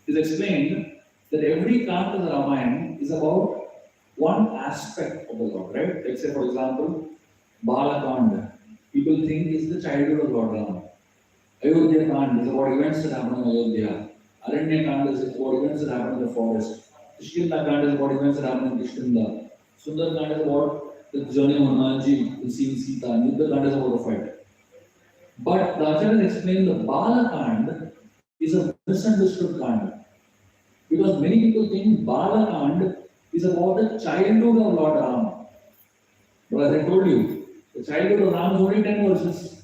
It is explained that every canto of the Ramayana is about one aspect of the Lord, right? Let's say, for example, Balakanda. People think is the childhood of Lord Rama. Ayodhya Kand is about events that happen in Ayodhya. Aranya Kand is about events that happen in the forest. Kishkinda Kand is about events that happen in Kishkinda. Sundar Kand is about the journey of Hanumanji in seeing Sita. And Yuddha Kand is about a fight. But the Acharya explained the Bala Kand is a misunderstood Kand. Because many people think Bala Kand is about the childhood of Lord Rama. But as I told you, the childhood of Rama is only 10 verses.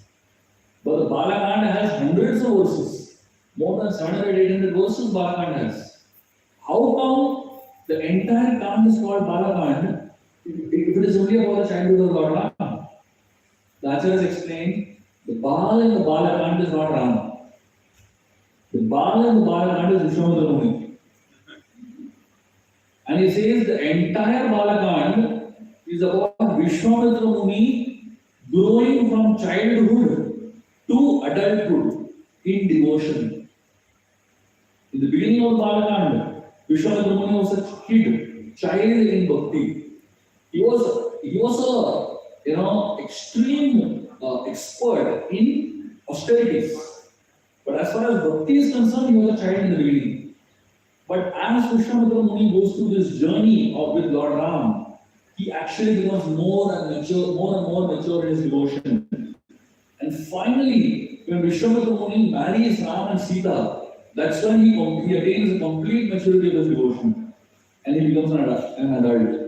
But the Balakanda has hundreds of verses. More than 700, 800 verses Balakanda has. How come the entire Kand is called Balakanda if it is only about the childhood of Lord Rama? The Acharyas explained, the Bal in the Balakanda is not Rama. The Bal in the Balakanda is Vishwamitra Muni. And he says the entire Balakanda is about Vishwamitra Muni growing from childhood to adulthood in devotion. In the beginning of Balakanda, Vishwamitra Muni was a kid, child in bhakti. He was a extreme expert in austerities. But as far as bhakti is concerned, he was a child in the beginning. But as Vishwamitra Muni goes through this journey with Lord Ram, he actually becomes more and more mature in his devotion. And finally, when Vishwamitra Muni marries Ram and Sita, that's when he attains a complete maturity of his devotion. And he becomes an adult.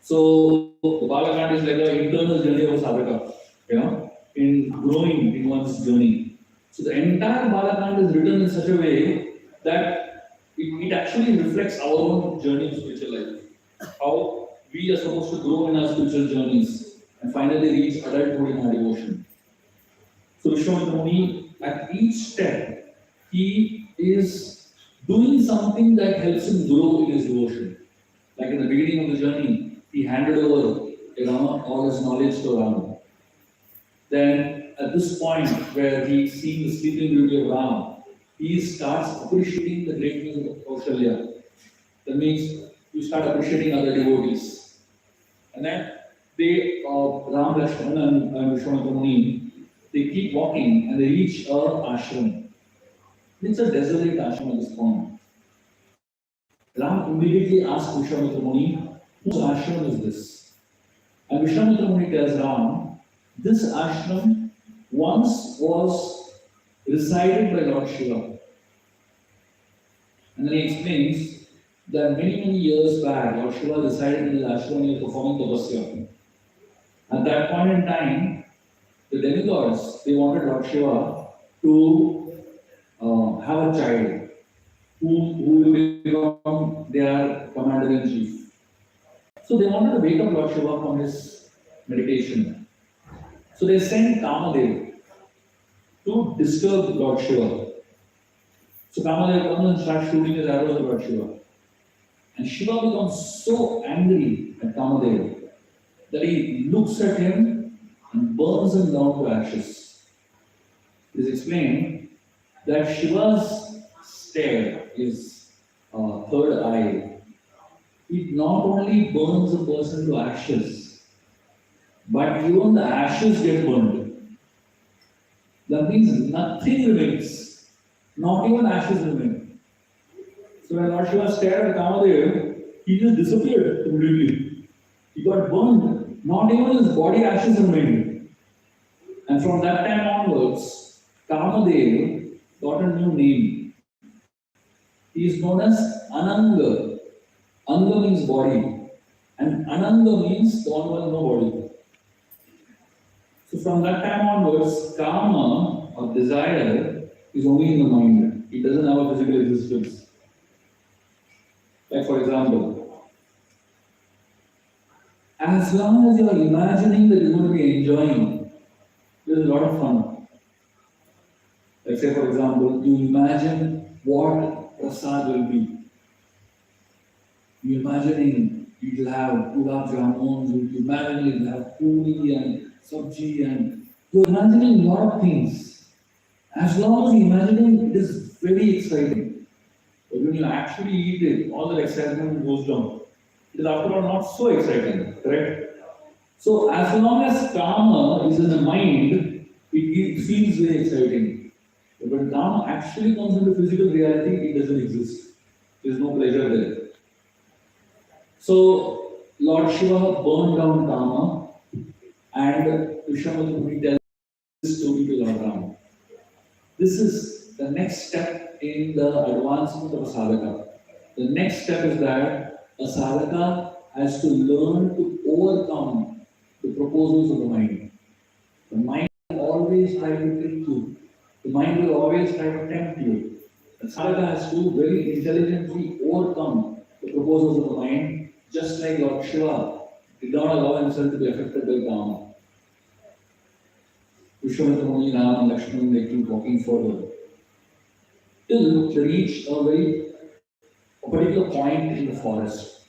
So, the Balakanda is like an internal journey of a sadhaka, in growing in one's journey. So, the entire Balakanda is written in such a way that it actually reflects our own journey in spiritual life. How we are supposed to grow in our spiritual journeys and finally reach adulthood in our devotion. So Vishwamitra Muni, at each step, he is doing something that helps him grow in his devotion. Like in the beginning of the journey, he handed over all his knowledge to Rama. Then at this point where he's seeing the sleeping beauty of Rama, he starts appreciating the greatness of Kaushalya. That means you start appreciating other devotees. And then Ram, Lakshmana and Vishwamitra Muni, they keep walking and they reach a ashram. It's a desolate ashram at this point. Ram immediately asks Vishwamitra Muni, whose ashram is this? And Vishwamitra Muni tells Ram, this ashram once was resided by Lord Shiva. And then he explains that many years back, Lord Shiva resided in the ashram and performing tapasya. At that point in time, the demigods, they wanted Lord Shiva to have a child who will become their commander in chief. So they wanted to wake up Lord Shiva from his meditation. So they sent Kamadev to disturb Lord Shiva. So Kamadev comes and starts shooting his arrows at Lord Shiva. And Shiva becomes so angry at Kamadev that he looks at him and burns him down to ashes. It is explained that Shiva's stare, his third eye, it not only burns a person to ashes, but even the ashes get burned. That means nothing remains, not even ashes remain. So when Lord Shiva stared at Kamadev, he just disappeared completely. He got burned, not even his body ashes remained. And from that time onwards, Kamadev got a new name. He is known as Ananga. Anga means body, and Ananga means the one who has no body. So from that time onwards, Kama or desire is only in the mind. It doesn't have a physical existence. Like for example, as long as you are imagining that you're going to be enjoying, there's a lot of fun. Like say for example, you imagine what prasad will be. You're imagining you'll have gulab jamuns, you're imagining you'll have puri and sabji, and you're imagining a lot of things. As long as you're imagining, it is very exciting. But when you actually eat it, all the excitement goes down. It is after all not so exciting, correct? So as long as karma is in the mind, it feels very exciting. But when karma actually comes into physical reality, it doesn't exist. There is no pleasure there. So Lord Shiva burned down Kama, and Vishamatra Muni tells this story to Lord Rama. This is the next step in the advancement of a sadhaka. The next step is that a sadhaka has to learn to overcome the proposals of the mind. The mind will always try to trick you. The mind will always try to tempt you. The sadhaka has to very intelligently overcome the proposals of the mind, just like Lord Shiva did not allow himself to be affected by Kama. Vishwamitra Muni, Ram and Lakshman, they keep walking further till they reach a particular point in the forest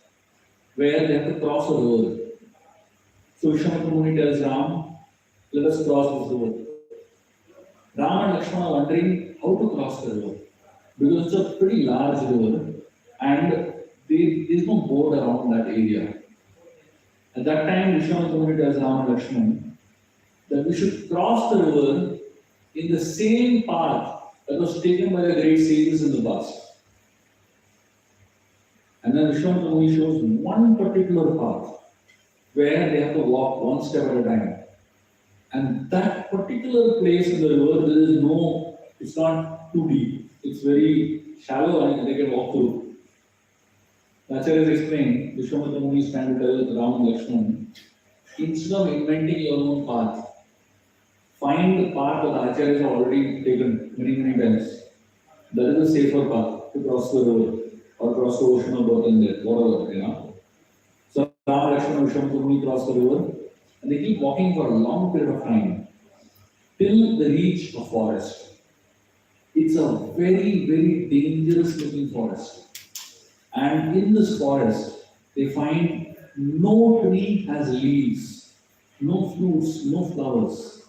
where they have to cross a river. So Vishwamitra Muni tells Ram, let us cross this river. Ram and Lakshman are wondering how to cross the river because it's a pretty large river and there is no board around that area. At that time, Vishwamitra Muni tells Ram and Lakshman that we should cross the river in the same path that was taken by the great sages in the past. And then Vishwamitra Muni shows one particular path where they have to walk one step at a time. And that particular place in the river, there is no, it's not too deep. It's very shallow and they can walk through. Acharya is explained, Vishwamitra Muni is trying to tell Ram and Lakshman, instead of inventing your own path, find the path that the Acharyas have already taken many times. That is a safer path to cross the river or cross the ocean or both there, whatever, you know. So Ram, Lakshman and Vishwamitra Muni cross the river and they keep walking for a long period of time till they reach a forest. It's a very dangerous looking forest. And in this forest, they find no tree has leaves, no fruits, no flowers.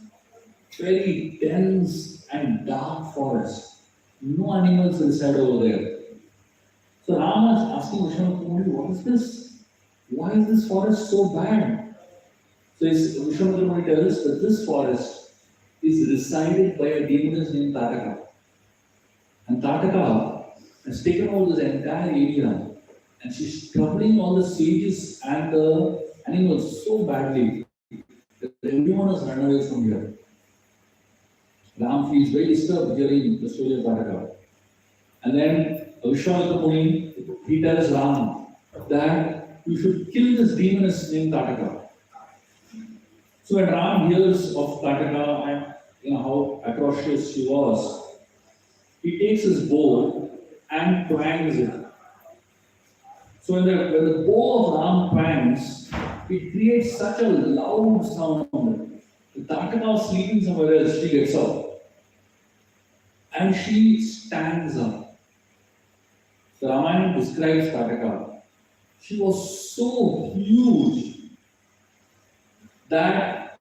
Very dense and dark forest. No animals inside over there. So Rama is asking Vishwamitra Muni, what is this? Why is this forest so bad? So Vishwamitra Muni tells that this forest is resided by a demoness named Tataka. And Tataka has taken over this entire area and she's troubling all the sages and the animals so badly that everyone has run away from here. Ram feels very disturbed hearing the story of Tataka. And then Vishwamitra Muni, he tells Ram that you should kill this demoness named Tataka. So when Ram hears of Tataka and how atrocious she was, he takes his bow and twangs it. So when the bow of Ram twangs, it creates such a loud sound. The Tataka was sleeping somewhere else, she gets up and she stands up. The Ramayana describes Tataka. She was so huge that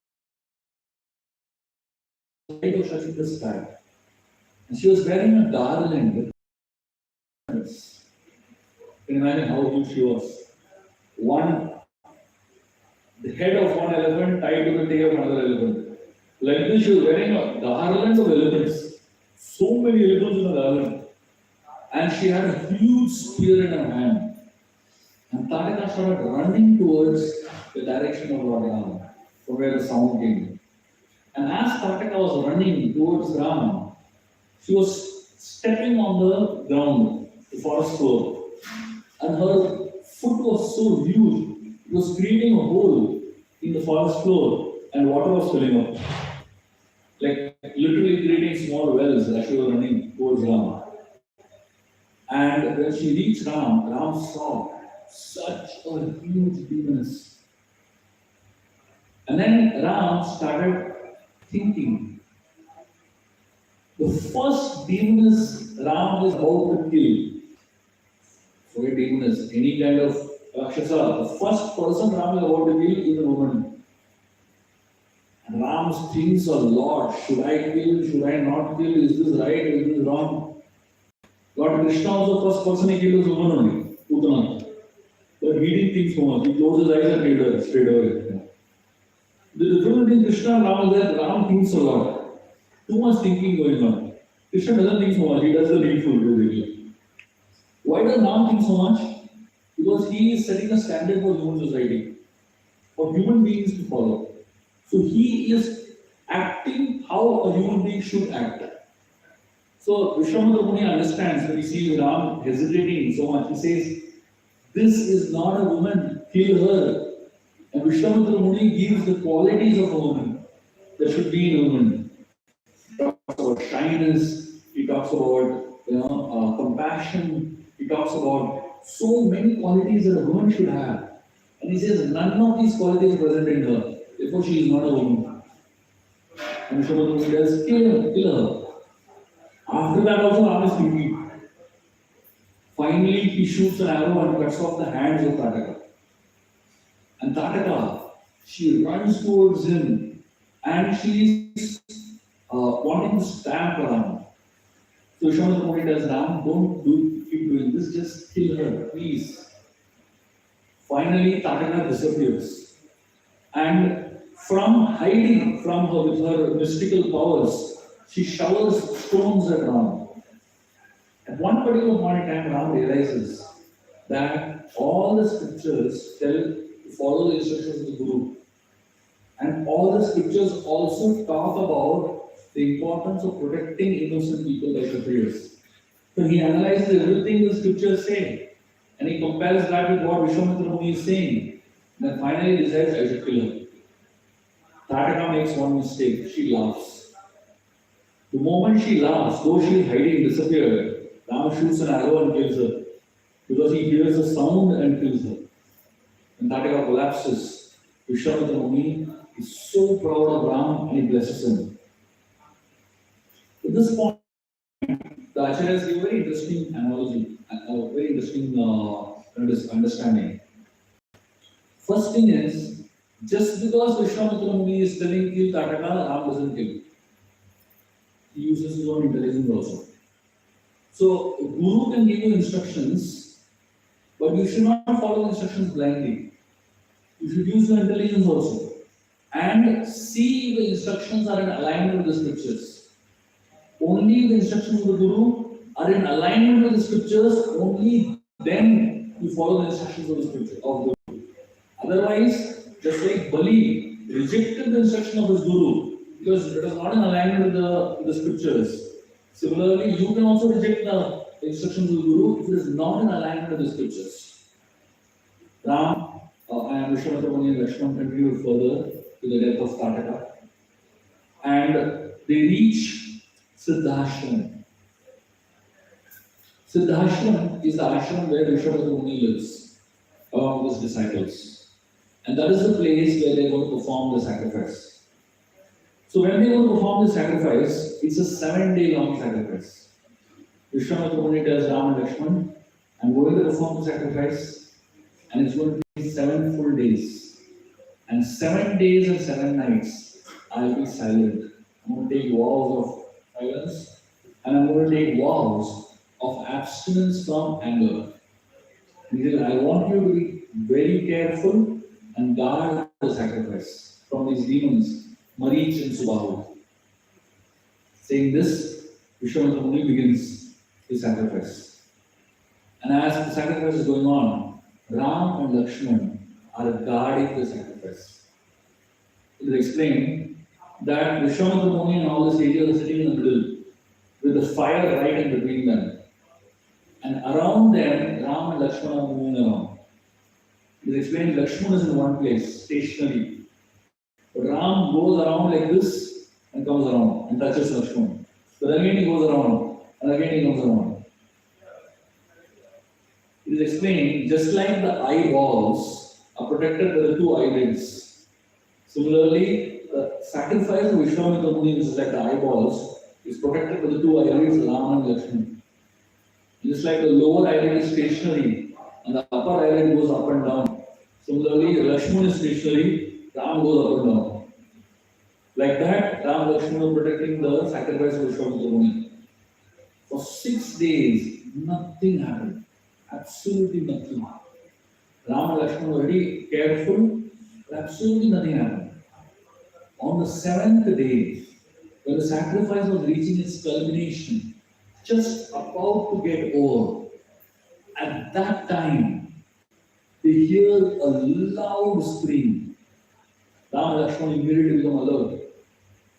light was touching the sky. And she was wearing a garland. You can imagine how huge she was. The head of one elephant tied to the tail of another elephant. Like this, she was wearing a garland of elephants. So many elephants in a garland. And she had a huge spear in her hand. And Tataka started running towards the direction of Lord Ram, from where the sound came. And as Tataka was running towards Ram, she was stepping on the ground, the forest floor. And her foot was so huge, it was creating a hole in the forest floor, and water was filling up. Like literally creating small wells as she was running towards Ram. And when she reached Ram, Ram saw such a huge demoness. And then Ram started thinking. The first demoness Ram is about to kill. Forget demoness, any kind of Rakshasa. The first person Ram is about to kill is a woman. And Ram thinks a lot. Should I kill? Should I not kill? Is this right? Is this wrong? Lord Krishna was the first person he killed was a woman only, Putana. But he didn't think so much. He closed his eyes and killed her straight away. The difference between Krishna and Ram is that Ram thinks a lot. Too much thinking going on. Krishna doesn't think so much. He does the needful basically. Why does Ram think so much? Because he is setting a standard for human society, for human beings to follow. So he is acting how a human being should act. So Vishwamitra Muni understands when he sees Ram hesitating so much. He says, "This is not a woman, kill her." And Vishwamitra Muni gives the qualities of a woman that should be in a woman. He talks about shyness, he talks about compassion, he talks about so many qualities that a woman should have. And he says none of these qualities are present in her. Therefore, she is not a woman. And Vishwamitra Muni says, kill her. After that also Ram is thinking. Finally, he shoots an arrow and cuts off the hands of Tataka. And Tataka, she runs towards him and she is wanting to stamp Ram. So Vishwamitra Muni tells Ram, don't keep doing this, just kill her, please. Finally, Tataka disappears. And from hiding from her with her mystical powers, she showers stones at Ram. At one particular point in time, Ram realizes that all the scriptures tell to follow the instructions of the Guru. And all the scriptures also talk about the importance of protecting innocent people like the prayers. So he analyzes everything the scriptures say and he compares that with what Vishwamitra Muni is saying. And then finally decides, I should kill her. Tataka makes one mistake, she laughs. The moment she laughs, though she is hiding, disappeared, Ram shoots an arrow and kills her. Because he hears a sound and kills her. And Tataka collapses. Vishwamitra Muni is so proud of Ram and he blesses him. At this point, the Acharyas give a very interesting analogy, a very interesting understanding. First thing is, just because Vishwamitra Muni is telling kill Tataka, Ram doesn't kill. He uses his own intelligence also. So, Guru can give you instructions, but you should not follow the instructions blindly. You should use your intelligence also. And see if the instructions are in alignment with the scriptures. Only the instructions of the Guru are in alignment with the scriptures, only then you follow the instructions of the scripture of the Guru. Otherwise, just like Bali rejected the instruction of his Guru because it was not in alignment with the scriptures. Similarly, you can also reject the instructions of the Guru if it is not in alignment with the scriptures. Ram and Vishwamitra Muni and Lakshman continued further to the death of Tataka. And they reach Siddhashram. Siddhashram is the ashram where Vishwamitra Muni lives along with his disciples. And that is the place where they're going to perform the sacrifice. So when they're going to perform the sacrifice, it's a 7-day long sacrifice. Vishwamitra Muni tells Ram and Lakshman, I'm going to perform the sacrifice, and it's going to be 7 full days. And 7 days and 7 nights, I'll be silent. I'm going to take vows of silence, and I'm going to take vows of abstinence from anger. He said, I want you to be very careful and guard the sacrifice from these demons, Marich and Subahu. Saying this, Vishwamitra Muni begins his sacrifice. And as the sacrifice is going on, Ram and Lakshman are guarding the sacrifice. It is explained that Vishwamitra Muni and all the sages are sitting in the middle with the fire right in between them. And around them, Ram and Lakshman are moving around. It is explained Lakshman is in one place, stationary. But Ram goes around like this and comes around and touches Lakshman. But again he goes around and again he comes around. It is explained just like the eyeballs are protected by the 2 eyelids. Similarly, the sacrifice of Vishwamitra Muni, which is like the eyeballs, is protected by the 2 eyelids, Ram and Lakshman. Just like the lower eyelid is stationary and the upper eyelid goes up and down. Similarly, Lakshman is stationary, Ram goes up and down. Like that, Ram and Lakshman are protecting the sacrifice of Vishwamitra Muni. For 6 days, nothing happened. Absolutely nothing. Ram and Lakshman were very careful, but absolutely nothing happened. On the 7th day, when the sacrifice was reaching its culmination, just about to get over, at that time, they hear a loud scream. Ram and Lakshman immediately become alert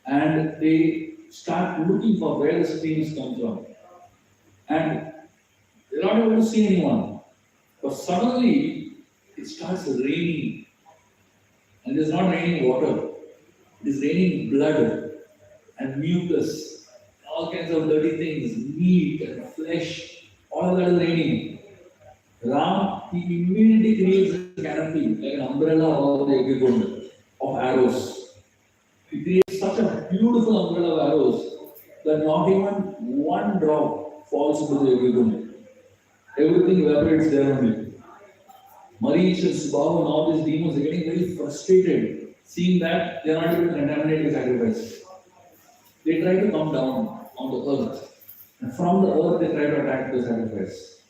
and they start looking for where the screams come from. And they're not able to see anyone. But suddenly, it starts raining. And it's not raining water, it is raining blood and mucus, all kinds of dirty things, meat and flesh, all of that is raining. Ram, he immediately creates a canopy, like an umbrella of the equipment of arrows. He creates such a beautiful umbrella of arrows that not even one drop falls into the equipment. Everything evaporates there only. Marich and Subahu and all these demons are getting very frustrated, seeing that they are not able to contaminate the sacrifice. They try to come down on the earth, and from the earth they try to attack the sacrifice.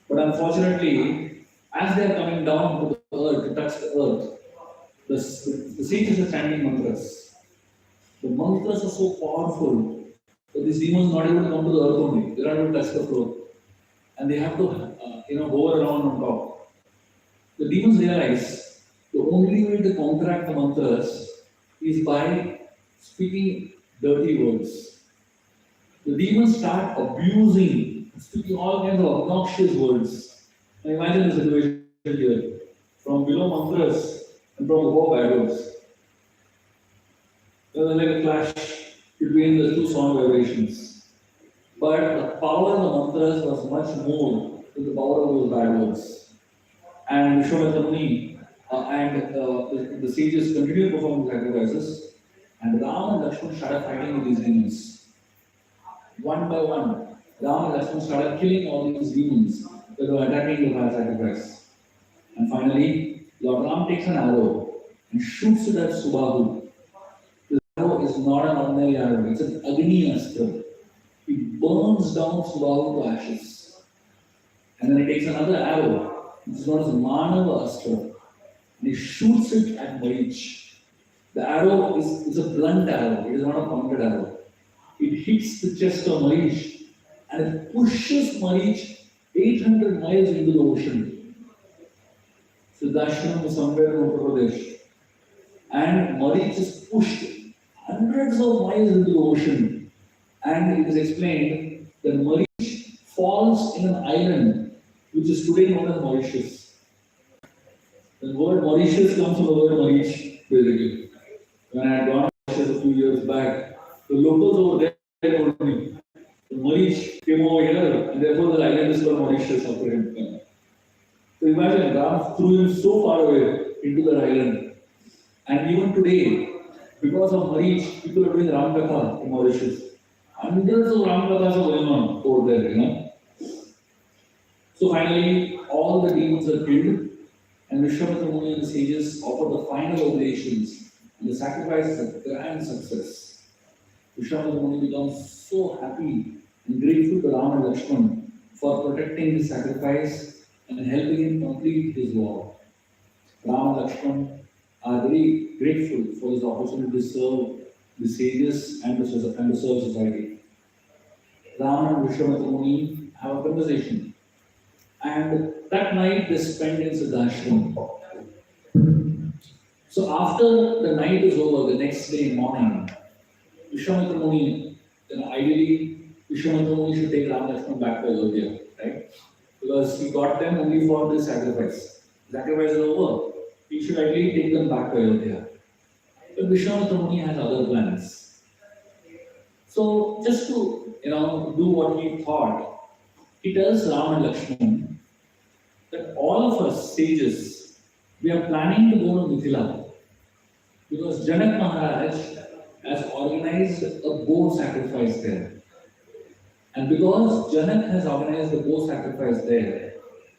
But unfortunately, as they are coming down to the earth, to touch the earth, the sages are chanting mantras. The mantras are so powerful that these demons are not able to come to the earth only. They are not able to touch the floor. And they have to hover around on top. The demons realize the only way to counteract the mantras is by speaking dirty words. The demons start abusing, speaking all kinds of obnoxious words. Now imagine the situation here. From below mantras and from above bad words. There's like a clash between the 2 sound vibrations. But the power of the mantras was much more than the power of those bad words. And Vishwamitra Muni and the sages continued to perform the sacrifices, and Ram and Lakshman started fighting with these demons. One by one, Ram and Lakshman started killing all these demons that were attacking the sacrifice. And finally, Lord Ram takes an arrow and shoots it at Subahu. The arrow is not an ordinary arrow, it's an Agni Astra. It burns down Subahu to ashes. And then he takes another arrow, which is known as Manava Astra, and he shoots it at Marich. The arrow is a blunt arrow, it is not a pointed arrow. It hits the chest of Marich and it pushes Marich 800 miles into the ocean. Siddhashram is somewhere in Uttar Pradesh. And Marich is pushed hundreds of miles into the ocean. And it is explained that Marich falls in an island which is today known as Mauritius. The word Mauritius comes from the word Marich, basically. When I had gone to Mauritius a few years back, the locals over there told me, the Marich came over here and therefore the Ram threw him so far away into the island. And even today, because of Marish, people are doing Ram Katha in Mauritius. Hundreds of Ram Kathas are going on over there, you know. So finally, all the demons are killed, and Vishwamitra Muni and the sages offer the final oblations, and the sacrifice is a grand success. Vishwamitra Muni becomes so happy and grateful to Ram and Lakshman for protecting the sacrifice and helping him complete his vow. Ram and Lakshman are very grateful for this opportunity to serve the sages and to serve society. Ram and Vishwamitra Muni have a conversation, and that night they spend in Siddhashram. So after the night is over, the next day morning, Vishwamitra Muni, ideally Vishwamitra Muni should take Ram Lakshman back to Ayodhya, right? Because he got them only for this sacrifice. Sacrifice is over. He should ideally take them back to Ayodhya. But Vishwamitra Muni has other plans. So just to do what he thought, he tells Ram and Lakshman that all of us sages, we are planning to go to Mithila because Janak Maharaj has organized a bow sacrifice there. And because Janak has organized the bow sacrifice there,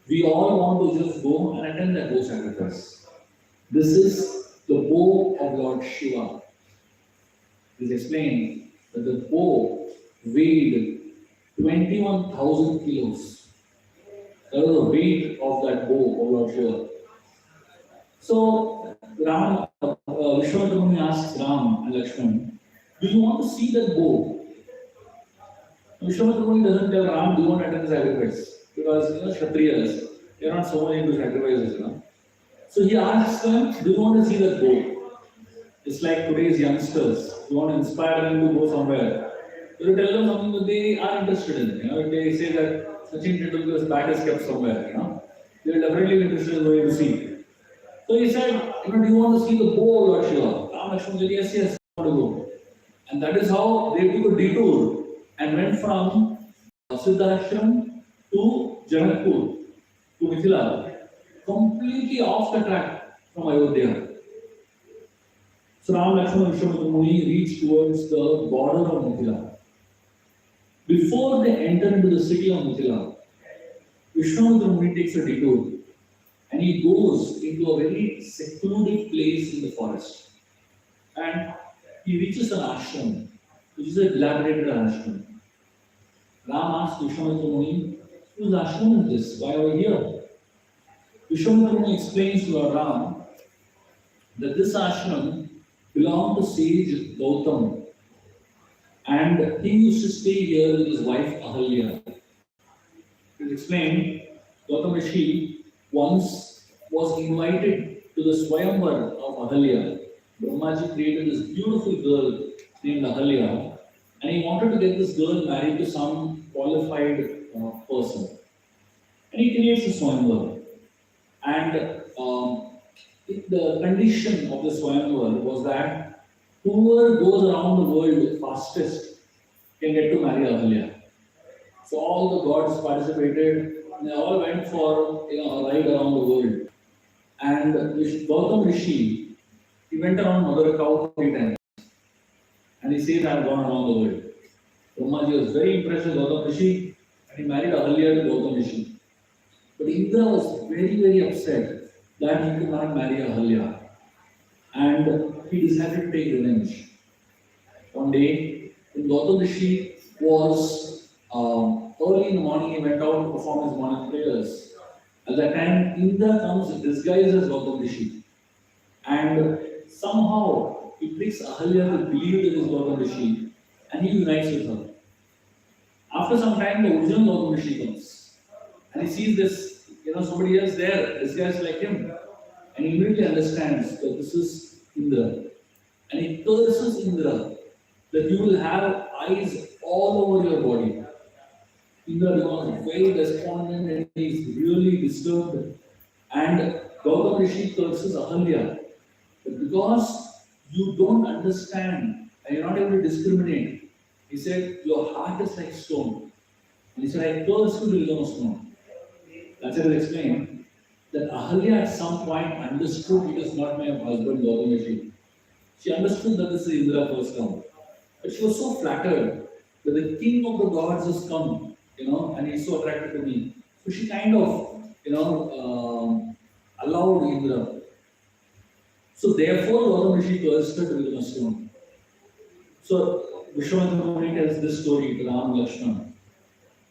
we all want to just go and attend that bow sacrifice. This is the bow of Lord Shiva. It is explained that the bow weighed 21,000 kilos. That was the weight of that bow of Lord Shiva. So Vishwamitra Muni asks Ram and Lakshman, do you want to see that bow? Vishwamitra Muni doesn't tell Ram, do you want to attend the sacrifice? Because Kshatriyas, they are not so much into sacrifices, So he asks them, do you want to see that bow? It's like today's youngsters. You want to inspire them to go somewhere. You tell them something that they are interested in. If they say that Sachin Tendulkar's bat is kept somewhere, they will definitely be interested in going to see. So he said, do you want to see the bow of Lord Shiva? Ram Lakshman said, yes, I want to go. And that is how they took a detour and went from Siddhashram to Janakpur, to Mithila, completely off the track from Ayodhya. So Ram, Lakshman and Vishwamitra Muni reached towards the border of Mithila. Before they enter into the city of Mithila, Vishwamitra Muni takes a detour and he goes into a very secluded place in the forest. And he reaches an ashram, which is a dilapidated ashram. Ram asks Vishwamitra Muni, whose ashram is this? Why are we here? Vishwamitra Muni explains to Ram that this ashram belonged to sage Gautam, and he used to stay here with his wife Ahalya. It is explained, Gautam Rishi once was invited to the Swayamvar of Ahalya. Brahmaji created this beautiful girl named Ahalya, and he wanted to get this girl married to some qualified person. And he creates a Swayamvar. And the condition of the Swayamvar was that whoever goes around the world fastest can get to marry Ahalya. So all the gods participated, and they all went for a ride around the world. And Gautam Rishi, he went around Mother Cow 3 times. And he said, I have gone around the world. Brahmaji was very impressed with Gautam Rishi, and he married Ahalya to Gautam Rishi. But Indra was very, very upset that he could not marry Ahalya. And he decided to take revenge. One day, when Gautam Rishi was early in the morning, he went out to perform his morning prayers. At that time, Indra comes disguised as Gautam Rishi. And somehow, he tricks Ahalya to believe that it is Gautam Rishi, and he unites with her. After some time, the original Gautam Rishi comes, and he sees this, somebody else there, disguised like him, and he immediately understands that this is Indra. And he curses Indra that you will have eyes all over your body. Indra becomes very despondent and he is really disturbed. And Gautam Rishi curses Ahalya that because you don't understand and you're not able to discriminate, he said, your heart is like stone. And he said, I curse you to become a stone. That's how it explained. that Ahalya at some point understood it is not my husband Gautamishi. She understood that this is Indra first come. But she was so flattered that the king of the gods has come, and he's so attracted to me. So she kind of, allowed Indra. So therefore, Gautamishi cursed her to become a stone. So Vishwamitra Muni tells this story to Ram Lakshmana.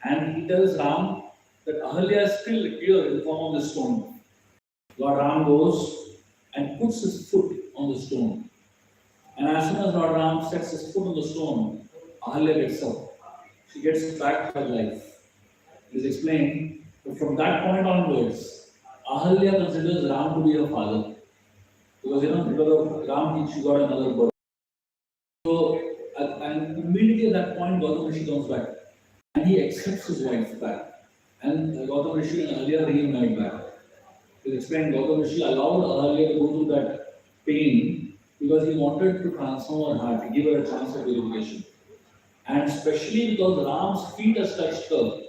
And he tells Ram that Ahalya is still here in the form of the stone. Lord Ram goes and puts his foot on the stone. And as soon as Lord Ram sets his foot on the stone, Ahalya gets up. She gets back her life. It is explained that from that point onwards, Ahalya considers Ram to be her father. Because because of Ram, she got another birth. So, and immediately at that point, Gautam Rishi comes back. And he accepts his wife back. And Gautam Rishi and Ahalya reunite back. It is explained Gautam Rishi allowed Ahalya to go through that pain because he wanted to transform her heart, to give her a chance of purification. And especially because Ram's feet has touched her.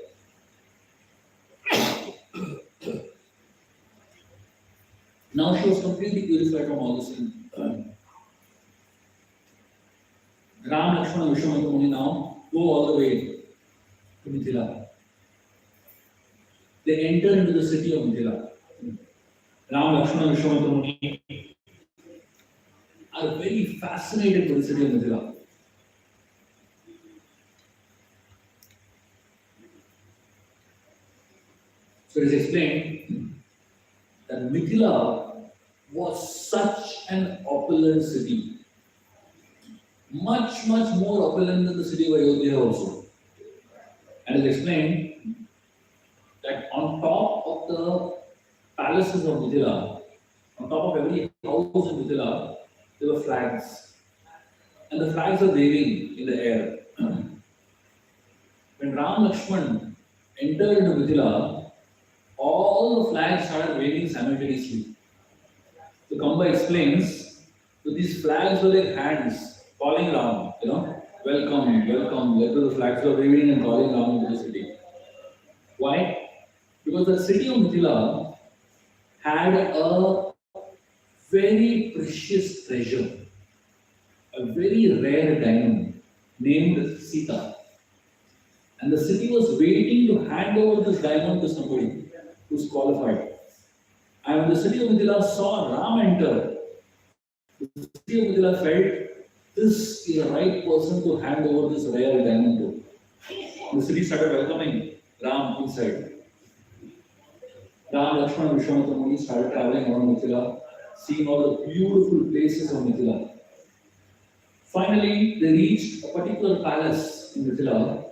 Now she was completely purified from all the sin. Ram, Lakshmana, and Vishwamitra Muni now go all the way to Mithila. They enter into the city of Mithila. Ram, Lakshmana, and Vishwamitra Muni are very fascinated with the city of Mithila. So it is explained that Mithila was such an opulent city, much more opulent than the city of Ayodhya also. And it is explained that on top of the palaces of Mithila, on top of every house in Mithila, there were flags. And the flags were waving in the air. When Ram Lakshman entered into Mithila, all the flags started waving simultaneously. So Kamba explains that these flags were like hands calling Ram, welcome, welcome. Like the flags were waving and calling Ram into the city. Why? Because the city of Mithila had a very precious treasure, a very rare diamond named Sita. And the city was waiting to hand over this diamond to somebody who's qualified. And when the city of Mithila saw Ram enter, the city of Mithila felt this is the right person to hand over this rare diamond to. And the city started welcoming Ram inside. Ram, Lakshmana, and Vishwamitra Muni started traveling around Mithila, seeing all the beautiful places of Mithila. Finally, they reached a particular palace in Mithila,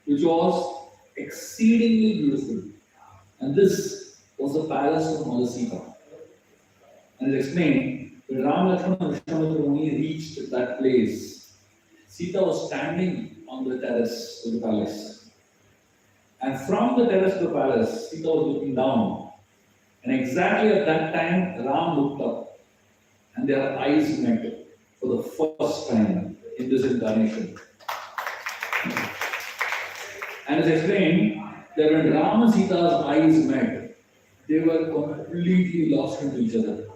which was exceedingly beautiful. And this was the palace of Mother Sita. And it explained, when Ram, Lakshmana, and Vishwamitra Muni reached that place, Sita was standing on the terrace of the palace. And from the terrace of the palace, Sita was looking down. And exactly at that time, Ram looked up. And their eyes met for the first time in this incarnation. And it's explained that when Ram and Sita's eyes met, they were completely lost into each other.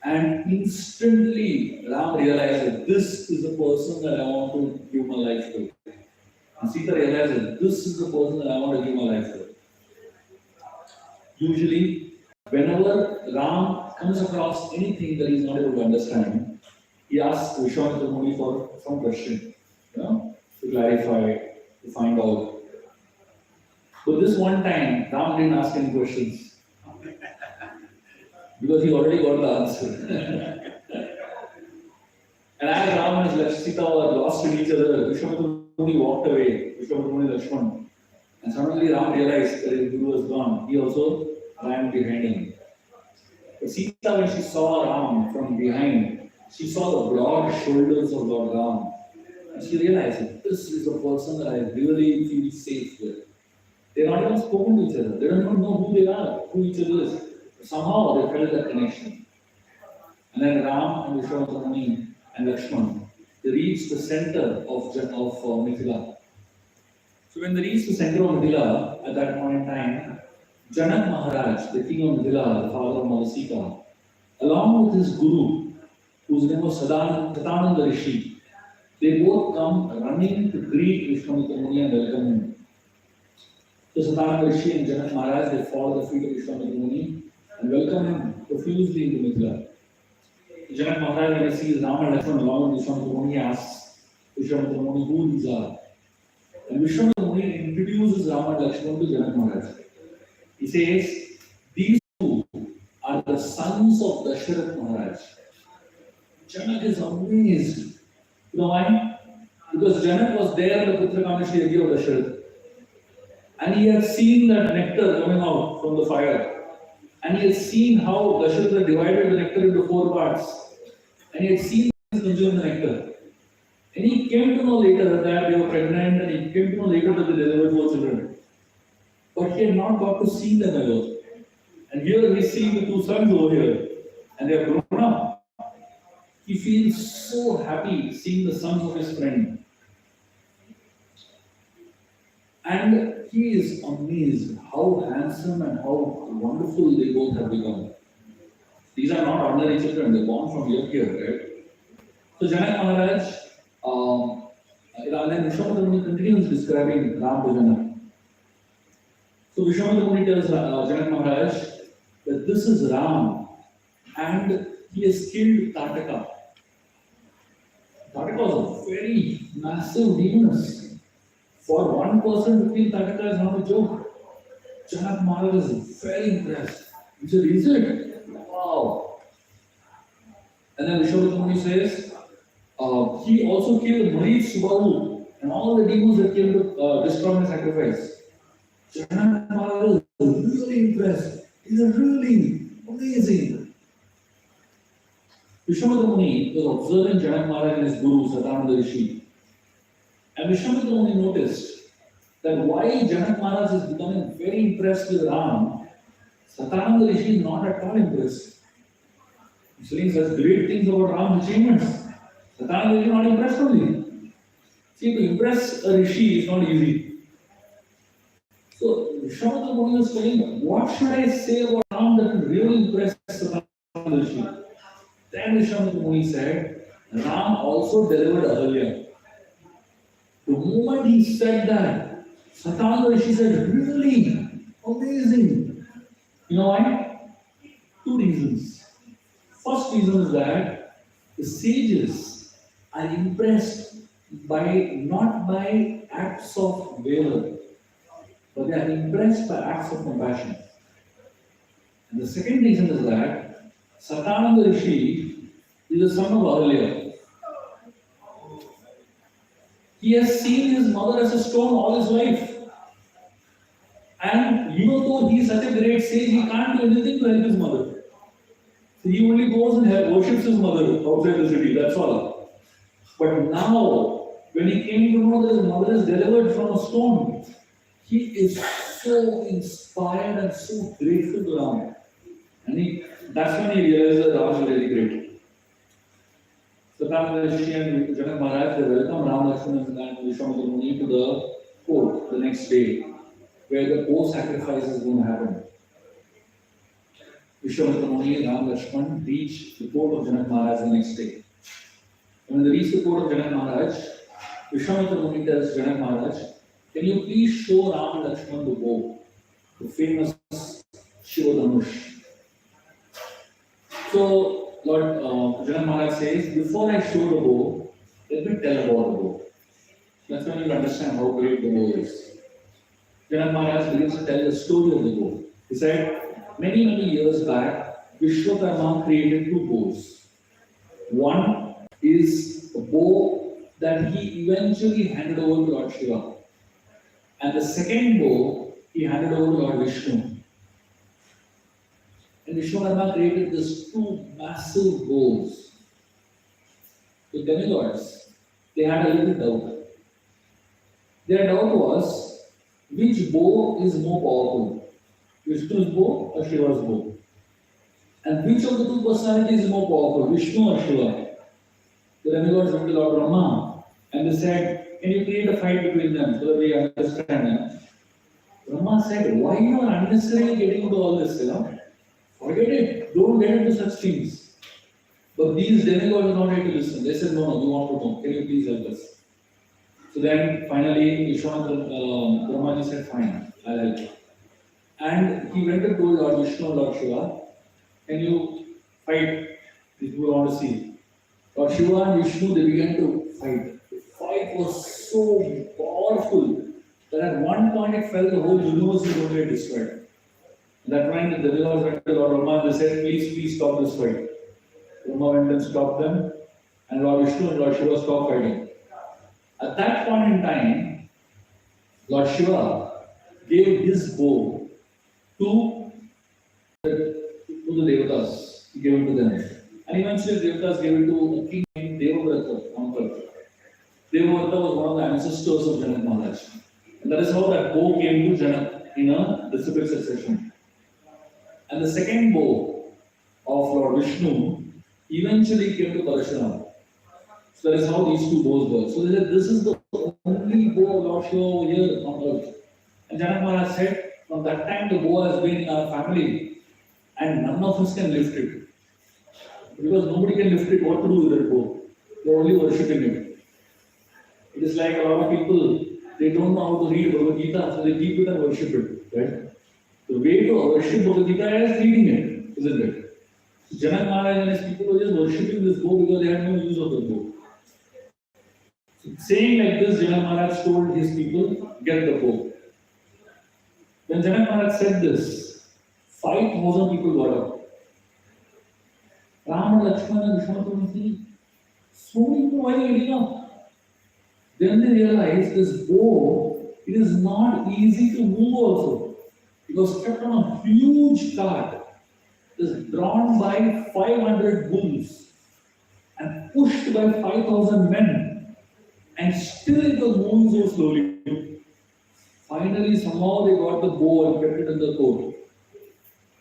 And instantly, Ram realized that this is the person that I want to give my life to. And Sita realized that this is the person that I want to give my life to. Usually, whenever Ram comes across anything that he is not able to understand, he asks Vishwamitra Muni for some question, to clarify, to find out. But this one time, Ram didn't ask any questions because he already got the answer. And as Ram and his Sita were lost in each other, Vishwamitra Muni walked away, Vishwamitra Muni Lakshman. And suddenly Ram realized that his Guru was gone. He also ran behind him. But Sita, when she saw Ram from behind, she saw the broad shoulders of Lord Ram. And she realized that this is a person that I really feel safe with. They're not even spoken to each other. They don't even know who they are, who each other is. But somehow they felt that connection. And then Ram and Vishwamitra Muni and Lakshman, they reached the center of Mithila. So when they reached the center of Mithila, at that point in time, Janak Maharaj, the king of Vilas, the father of Mother along with his guru, whose name was Sadananda Rishi, they both come running to greet Vishwamitra Muni and welcome him. So Sadananda Rishi and Janak Maharaj, they fall at the feet of Vishwamitra Muni and welcome him profusely into Mithila. Janak Maharaj, when he sees Rama and Lakshmana along with Vishwamitra Muni, asks Vishwamitra Muni who these are. And Vishwamitra Muni introduces Rama and Lakshmana to Janak Maharaj. He says, these two are the sons of Dasharath Maharaj. Janak is amazed. You know why? Because Janak was there in the Putrakameshwar Yajna of Dasharath. And he had seen that nectar coming out from the fire. And he had seen how Dasharath had divided the nectar into 4 parts. And he had seen them consume the nectar. And he came to know later that they were pregnant, and he came to know later that they delivered 4 children. But he had not got to see them ever. And here we see the 2 sons over here, and they are grown up. He feels so happy seeing the sons of his friend. And he is amazed how handsome and how wonderful they both have become. These are not ordinary children, they're born from here, right? So Janak Maharaj, and then Vishwamitra Muni continues describing Ram to Janak. So Vishwamitra Muni tells Janak Maharaj that this is Ram and he has killed Tataka. Tataka was a very massive demoness. For one person to kill Tataka is not a joke. Janak Maharaj is very impressed. He said, is it? Wow. And then Vishwamitra Muni says, he also killed Marit Subhahu and all the demons that came to destroy my sacrifice. Janak Maharaj is really impressed. He's really amazing. Vishwamitra Muni was observing Janak Maharaj and his guru, Sadananda Rishi. And Vishwamitra Muni noticed that while Janak Maharaj is becoming very impressed with Ram, Sadananda Rishi is not at all impressed. He's saying such great things about Ram's achievements. Sadananda Rishi is not impressed only. See, to impress a Rishi is not easy. So Vishwamitra Muni was saying, what should I say about Ram that will really impress Sadananda Rishi? Then Vishwamitra Muni said, Ram also delivered Ayodhya. The moment he said that, Sadananda Rishi said, really? Amazing. You know why? 2 reasons. First reason is that the sages are impressed not by acts of valor, but they are impressed by acts of compassion. And the second reason is that Sadananda Rishi is the son of Ayodhya. He has seen his mother as a stone all his life. And even though he is such a great sage, he can't do anything to help his mother. So he only goes and worships his mother outside the city, that's all. But now, when he came to know that his mother is delivered from a stone, he is so inspired and so grateful to Ram. And that's when he realized that Ram is really great. So Sadananda Rishi and Janak Maharaj, they welcome Ram, Lakshmana and Vishwamitra Muni to the court the next day, where the co-sacrifice is going to happen. Vishwamitra Muni, Ram, Lakshmana reach the court of Janak Maharaj the next day. And when they reach the court of Janak Maharaj, Vishwamitra Muni tells Janak Maharaj, can you please show Ram and Lakshmana the bow, the famous Shiva Dhanush? So Lord Janak Maharaj says, before I show the bow, let me tell about the bow. That's when you'll understand how great the bow is. Janak Maharaj begins to tell the story of the bow. He said, many years back, Vishwakarma created 2 bows. One is a bow that he eventually handed over to Lord Shiva. And the second bow, he handed over to Lord Vishnu. And Vishwakarma created these 2 massive bows. The demigods, they had a little doubt. Their doubt was, which bow is more powerful? Vishnu's bow or Shiva's bow? And which of the 2 personalities is more powerful, Vishnu or Shiva? The demigods went to Lord Brahma and they said, can you create a fight between them so that we understand them? Brahma said, why you are unnecessarily getting into all this, Forget it. Don't get into such things. But these demigods are not ready to listen. They said, no, no, we want to know. Can you please help us? So then finally, Brahmaji said, fine, I'll help you. And he went and told Lord Vishnu and Lord Shiva, can you fight? These people want to see. Lord Shiva and Vishnu, they began to fight. The fight was so powerful that at one point it felt the whole universe was going to get destroyed. And that time the demigods went to Lord Brahma and they said, please, please stop this fight. Brahma went and stopped them, and Lord Vishnu and Lord Shiva stopped fighting. At that point in time, Lord Shiva gave his bow to the Devatas. He gave it to them. And eventually the Devatas gave it to a king named Devavrata on earth. Devavrata was one of the ancestors of Janak Maharaj. And that is how that bow came to Janak in a reciprocal succession. And the second bow of Lord Vishnu eventually came to Parashuram. So that is how these two bows were. So they said, this is the only bow of Lord Shiva over here on earth. And Janak Maharaj said, from that time the bow has been in our family and none of us can lift it. Because nobody can lift it, what to do with that bow? They are only worshipping it. It is like a lot of people, they don't know how to read Bhagavad Gita, so they keep it and worship it. Right? The way to worship Bhagavad Gita is reading it, isn't it? So Janak Maharaj and his people were just worshipping this bow because they had no use of the bow. So saying like this, Janak Maharaj told his people, get the bow. When Janak Maharaj said this, 5,000 people got up. Rama, Lakshmana, and Vishnu, so many people, why are you getting up? Then they realized this bow, it is not easy to move also. It was kept on a huge cart. It is drawn by 500 bulls and pushed by 5,000 men, and still it was moving so slowly. Finally, somehow they got the bow and kept it in the court.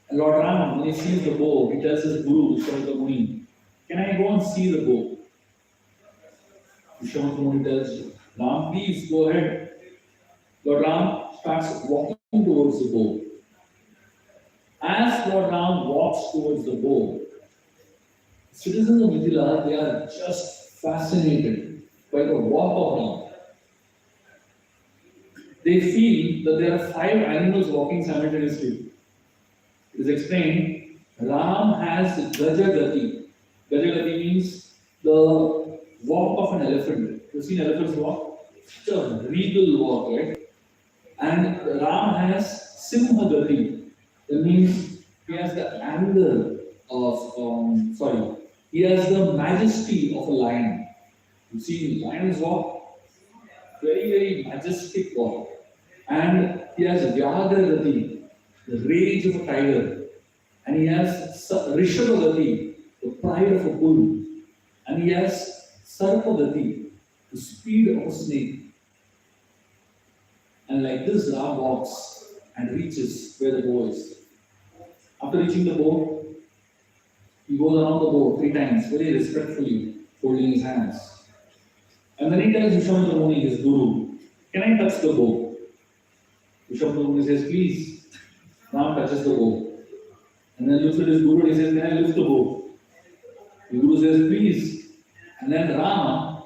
And Lord Rama, when he sees the bow, he tells his guru, Vishwamitra Muni, can I go and see the bow? Vishwamitra Muni tells Ram, please go ahead. Lord Ram starts walking towards the bow. As Lord Ram walks towards the bow, citizens of Mithila, they are just fascinated by the walk of Ram. They feel that there are 5 animals walking simultaneously. It is explained, Ram has Gajagati. Gajagati means the walk of an elephant. You've seen elephants walk? It's a regal walk, right? And Ram has Simhagati. That means he has the anger of, he has the majesty of a lion. You see, lions walk very, very majestic walk. And he has Vyagragati, the rage of a tiger. And he has Rishabhagati, the pride of a bull. And he has Sarpagati, the speed of a snake. And like this, Ram walks and reaches where the bow is. After reaching the bow, he goes around the bow 3 times, very respectfully, holding his hands. And then he tells Vishwamitra Muni, his guru, can I touch the bow? Vishwamitra Muni says, please. Ram touches the bow. And then looks at his guru and he says, can I lift the bow? The guru says, please. And then Rama,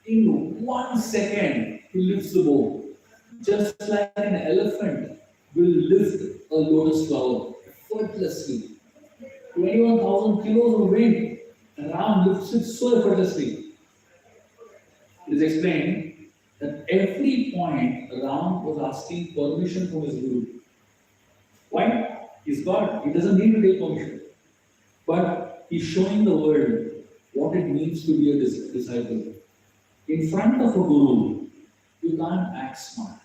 in 1 second, he lifts the bow. Just like an elephant will lift a lotus flower effortlessly. 21,000 kilos of weight, and Ram lifts it so effortlessly. It is explained that every point Ram was asking permission from his guru. Why? He's God, he doesn't need to take permission. But he's showing the world what it means to be a disciple. In front of a guru, you can't act smart.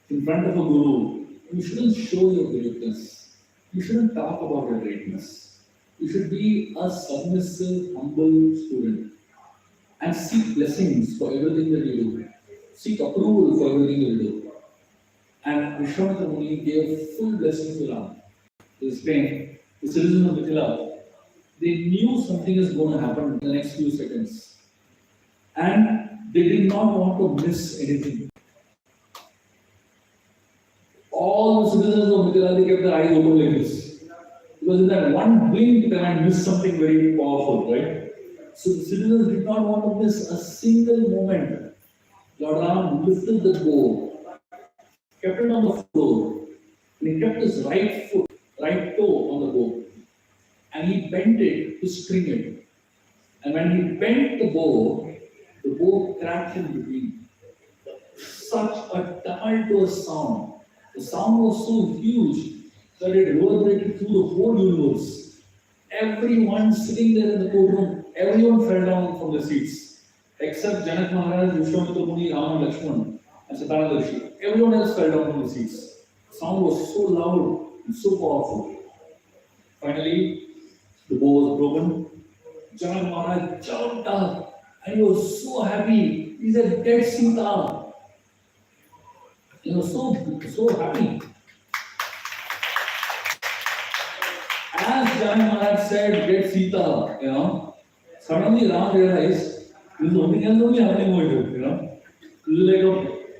In front of a guru, you shouldn't show your greatness. You shouldn't talk about your greatness. You should be a submissive, humble student and seek blessings for everything that you do. Seek approval for everything that you do. And Vishwamitra Muni gave full blessing to Ram. He explained, the citizens of Mithila, they knew something is going to happen in the next few seconds. And they did not want to miss anything. all the citizens of Mithila, they kept their eyes open like this. Because in that one blink, they might miss something very powerful, right? So the citizens did not want to miss a single moment. Lord Ram lifted the bow, kept it on the floor, and he kept his right foot, right toe on the bow, and he bent it to string it. And when he bent the bow cracked in between. Such a tumultuous sound. The sound was so huge that it reverberated through the whole universe. Everyone sitting there in the courtroom, everyone fell down from the seats, except Janak Maharaj, Vishwamitra Muni, Ram and Lakshman, and Satanadarshi. Everyone else fell down from the seats. The sound was so loud and so powerful. Finally, the bow was broken. Janak Maharaj jumped up and he was so happy. He said, "Get Sita." He was so happy. As Janak Maharaj said, "Get Sita," suddenly Ram realized this is nothing else only happening over here. This is like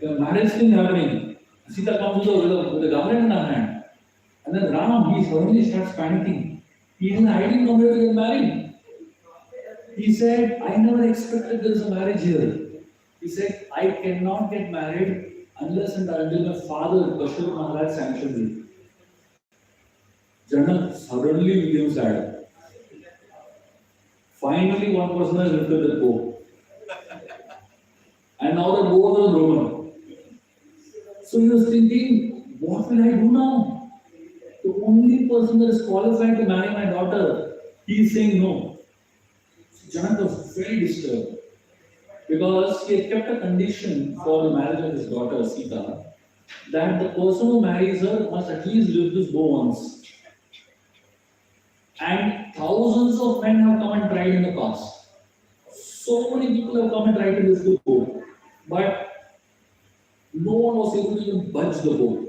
a marriage thing happening. Sita comes with a garland in her hand. And then Ram, he suddenly starts panicking. He is hiding nowhere to get married. He said, "I never expected there is a marriage here." He said, "I cannot get married unless and until my father, Dasharatha Maharaj, sanctions it." Janak suddenly became sad. Finally, one person has lifted the bow. And now the bow was broken. So he was thinking, what will I do now? The only person that is qualified to marry my daughter, he is saying no. So Janak was very disturbed because he had kept a condition for the marriage of his daughter Sita that the person who marries her must at least lift this bow once. And thousands of men have come and tried in the past. So many people have come and tried to lift the bow, but no one was able to even budge the bow,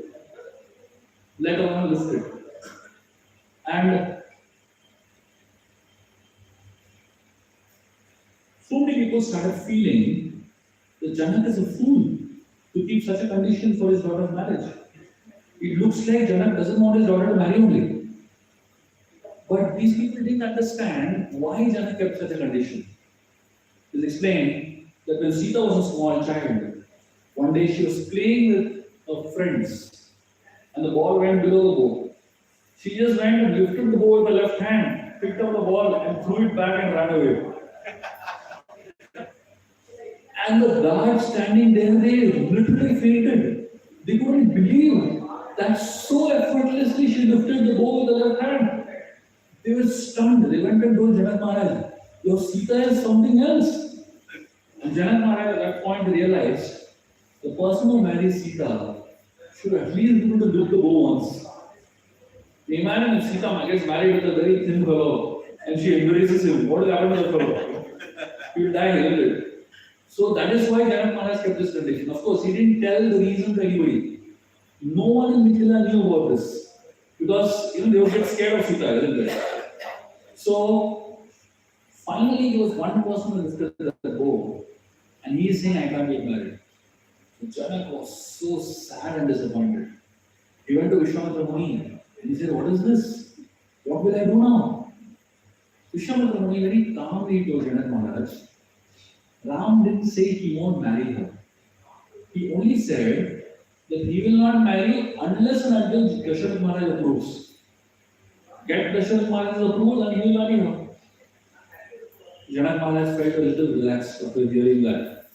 let alone lift it. And so many people started feeling that Janak is a fool to keep such a condition for his daughter's marriage. It looks like Janak doesn't want his daughter to marry only. But these people didn't understand why Janak kept such a condition. It is explained that when Sita was a small child, one day she was playing with her friends and the ball went below the bow. She just went and lifted the bow with the left hand, picked up the ball and threw it back and ran away. And the guards standing there, they literally fainted. They couldn't believe that so effortlessly she lifted the bow with the left hand. They were stunned. They went and told Janak Maharaj, "Your Sita is something else." And Janak Maharaj at that point realized the person who marries Sita should at least be able to lift the bow once. Imagine if Sita gets married with a very thin fellow and she embraces him. What will happen to the fellow? He will die, isn't it? So that is why Janak Maharaj kept this condition. Of course, he didn't tell the reason to anybody. No one in Mithila knew about this. Because they would get scared of Sita, isn't it? So finally there was one person who lifted the bow and he is saying, "I can't get married." So Janak was so sad and disappointed. He went to Vishwamitra Muni and he said, "What is this? What will I do now?" Vishwamitra Muni very calmly told Janak Maharaj, "Ram didn't say he won't marry her. He only said that he will not marry unless and until Dasharatha Maharaj approves. Get Dasharatha Maharaj's approval and he will marry her." Janak Maharaj felt a little relaxed after hearing that.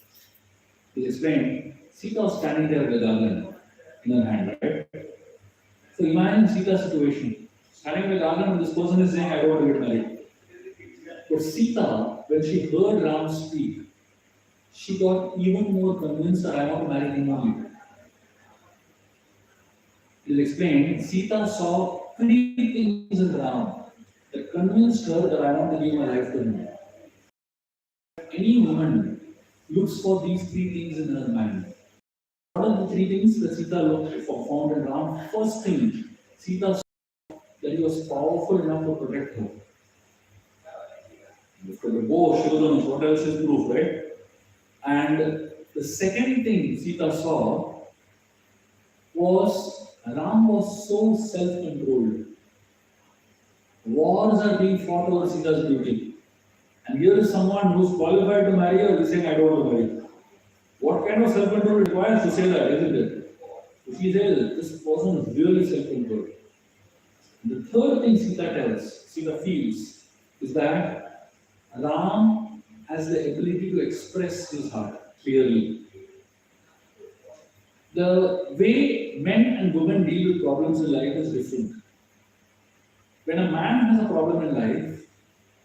He explained, Sita was standing there with a garland in her hand, right? So imagine Sita's situation. Standing with a garland and this person is saying, "I don't want to get married." But Sita, when she heard Ram speak, she got even more convinced that I want to marry him only. He'll explain, Sita saw 3 things in Ram that convinced her that I want to give my life to him. Any woman looks for these 3 things in her mind. What are the 3 things that Sita looked for, found in Ram? First thing, Sita saw that he was powerful enough to protect her. After the bow, she was what else is proof, right? And the second thing Sita saw was Ram was so self-controlled. Wars are being fought over Sita's beauty. And here is someone who's qualified to marry her, is saying, I don't want to marry. What kind of self-control it requires to say that, isn't it? So she says, this person is really self-controlled. The third thing Sita feels, is that Ram has the ability to express his heart clearly. The way men and women deal with problems in life is different. When a man has a problem in life,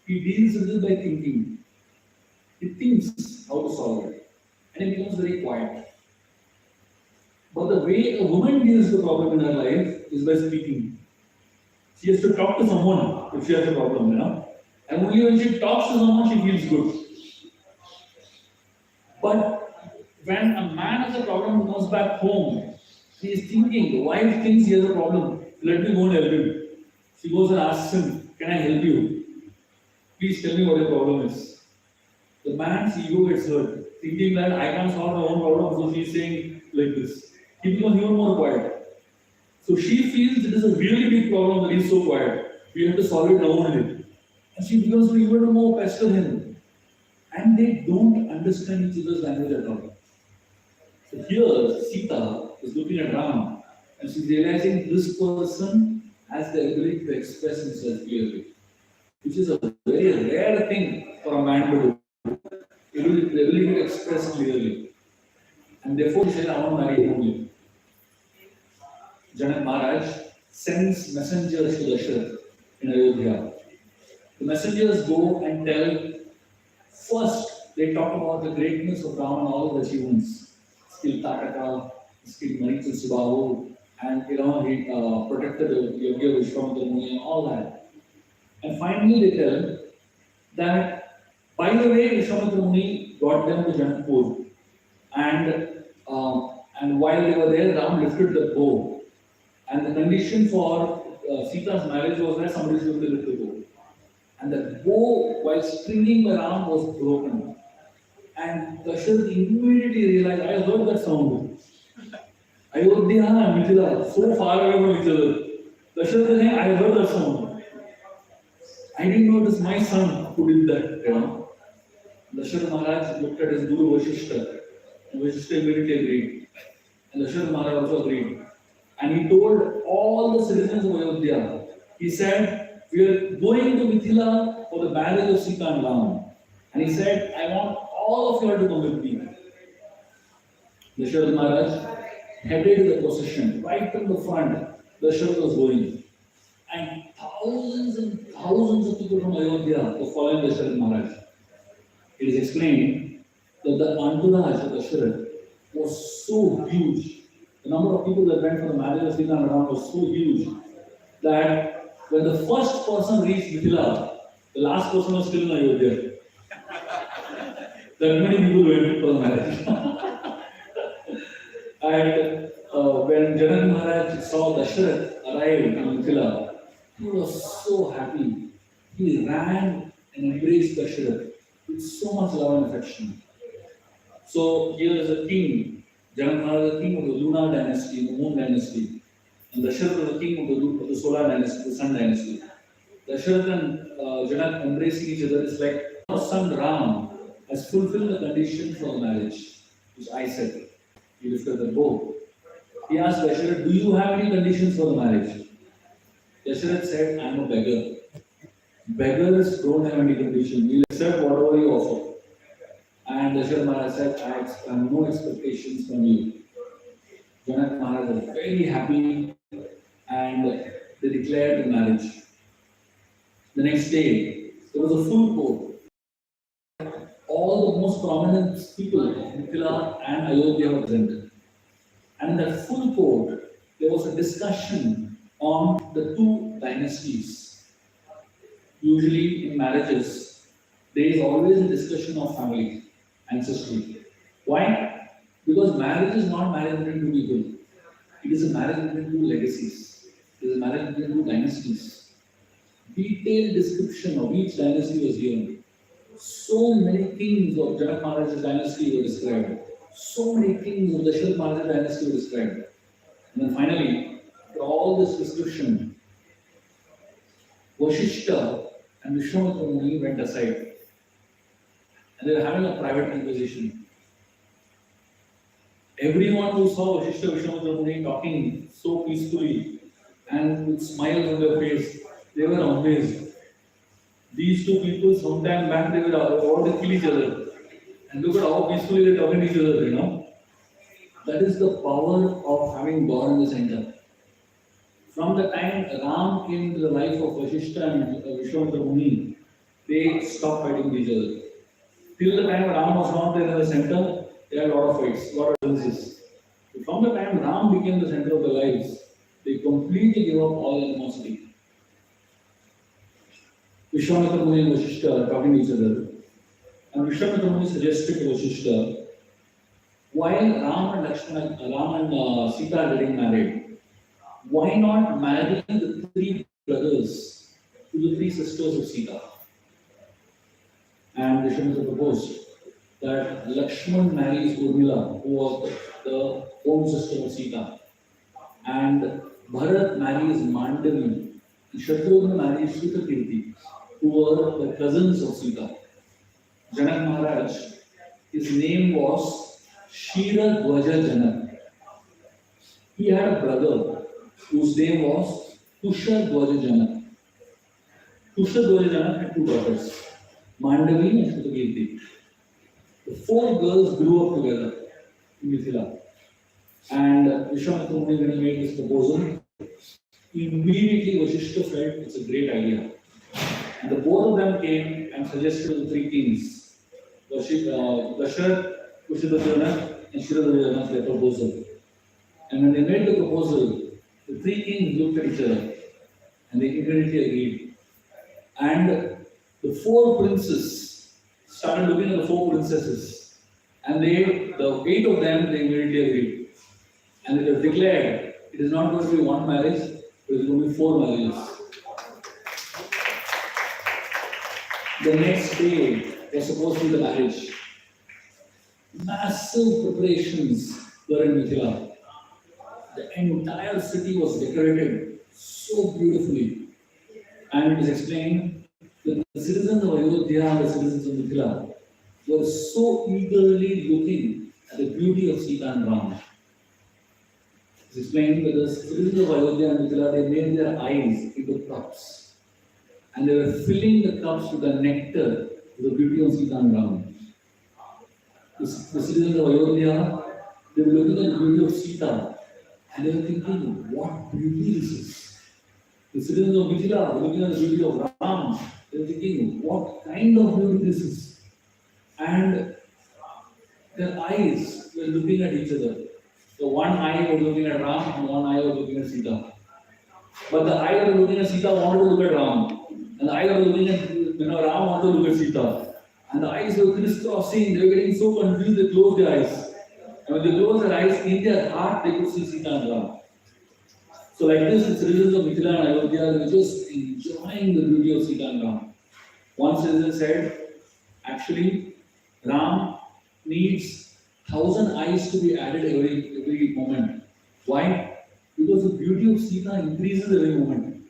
he deals with it by thinking. He thinks how to solve it, and he becomes very quiet. But the way a woman deals with the problem in her life is by speaking. She has to talk to someone if she has a problem, And only when she talks to someone, she feels good. But when a man has a problem and comes back home, he is thinking, the wife thinks he has a problem. Let me go and help him. She goes and asks him, can I help you? Please tell me what your problem is. The man's ego gets hurt, thinking that I can't solve my own problem, so she's saying like this. He becomes even more quiet. So she feels it is a really big problem that he's so quiet. We have to solve it now only. And she becomes even more pester him. And they don't understand each other's language at all. So here, Sita is looking at Ram and she's realizing this person has the ability to express himself clearly, which is a very rare thing for a man to do. The ability to express clearly. And therefore, he said, I want to marry only. Janak Maharaj sends messengers to Dasharath in Ayodhya. The messengers go and tell, first, they talk about the greatness of Ram and all his achievements. Skill Tataka, skill Maritha Subhahu, and he protected Yogya Vishwamitra Muni and all that. And finally, they tell that, by the way, Vishwamitra Muni got them to Janakpur. And while they were there, Ram lifted the bow. And the condition for Sita's marriage was that somebody should lift the bow. And the bow, while stringing the Ram, was broken. And Dasharath immediately realized, I heard that sound. Ayodhya and Vilas, so far away from each other. Dasharath is saying, I heard that sound. I didn't know it was my son who did that. Dasharath Maharaj looked at his Guru Vashishta, and Vashishta immediately agreed. And Dasharath Maharaj also agreed. And he told all the citizens of Ayodhya, he said, we are going to Mithila for the marriage of Sita and Ram. And he said, I want all of you to come with me. Dasharath Maharaj headed the procession right from the front. Dasharath was going. And thousands of people from Ayodhya were following Dasharath Maharaj. It is explained that the entourage of Dasharath was so huge. The number of people that went for the marriage of Sita and Ram was so huge that when the first person reached Mithila, the last person was still in Ayodhya. That many people went for the marriage. And when Janak Maharaj saw Dasharath arrive in Mithila, he was so happy. He ran and embraced Dasharath with so much love and affection. So here is a king. Janak Maharaj is the king of the lunar dynasty, the moon dynasty. And Dasharath is the king of the solar dynasty, the sun dynasty. Dasharath and Janak embracing each other is like our son Ram has fulfilled the condition for the marriage, which I said. He lifted the bow. He asked Dasharath, do you have any conditions for the marriage? Dasharath said, I am a beggar. Beggars don't have any condition. We'll accept whatever you offer. And Dasharath Maharaj said, I have no expectations from you. Janak Maharaj was very happy and they declared the marriage. The next day, there was a full court. All the most prominent people of Mithila and Ayodhya were present. And in that full court, there was a discussion on the two dynasties. Usually in marriages, there is always a discussion of family, ancestry. Why? Because marriage is not marriage between two people. It is a marriage between two legacies. It is a marriage between two dynasties. Detailed description of each dynasty was given. So many kings of Janak Maharaj's dynasty were described. So many kings of Dasharath Maharaj's dynasty were described. And then finally, after all this discussion, Vashishta and Vishwamitra Muni went aside and they were having a private conversation. Everyone who saw Vashishta and Vishwamitra Muni talking so peacefully and with smiles on their face, they were amazed. These two people, sometime back, they were about to kill each other. And look at how peacefully they're talking to each other, you know. That is the power of having God in the center. From the time Ram came into the life of Vashishta and Vishwamitra Muni, they stopped fighting with each other. Till the time Ram was not there in the center, they had a lot of fights, a lot of differences. From the time Ram became the center of their lives, they completely gave up all animosity. Vishwamitra Muni and Vashishta are talking to each other. And Vishwamitra Muni suggested to Vashishta, while Ram and Sita are getting married, why not marry the three brothers to the three sisters of Sita? And Vishwamitra proposed that Lakshman marries Urmila, who was the own sister of Sita, and Bharat marries Mandavi, and Shatrugna marries Sutakirti, who were the cousins of Sita. Janak Maharaj, his name was Shira Dwaja Janak. He had a brother whose name was Tusha Dwaja Janak. Tusha Dwaja Janak had two daughters, Mandavi and Sutakirti. The four girls grew up together in Mithila. And Vishwamitra Muni, when he made this proposal, immediately Vashishta felt it's a great idea. And the both of them came and suggested to the three kings, Dasharatha, Kushidhajana, and Shiradhajana, their proposal. And when they made the proposal, the three kings looked at each other and they immediately agreed. And the four princes started looking at the four princesses, and the 8 of them, they immediately agreed. And it was declared it is not going to be one marriage, but it is going to be 4 marriages. The next day was supposed to be the marriage. Massive preparations were in Mithila. The entire city was decorated so beautifully. And it is explained that the citizens of Ayodhya and the citizens of Mithila were so eagerly looking at the beauty of Sita and Ram. It is explained that the citizens of Ayodhya and Mithila, they made their eyes into cups. And they were filling the cups with the nectar of the beauty of Sita and Ram. The citizens of Ayodhya, they were looking at the beauty of Sita and they were thinking, what beauty this is. The citizens of Mithila were looking at the beauty of Ram, they were thinking, what kind of beauty this is. And their eyes were looking at each other. So one eye was looking at Ram and one eye was looking at Sita. But the eye that was looking at Sita wanted to look at Ram. And the eye that was looking at Ram wanted to look at Sita. And the eyes were crisscrossing, they were getting so confused, they closed their eyes. And when they closed their eyes, in their heart, they could see Sita and Ram. So like this, the citizens of Mithila and Ayodhya, they were just enjoying the beauty of Sita and Ram. One citizen said, actually, Ram needs 1,000 eyes to be added every moment. Why? Because the beauty of Sita increases every moment.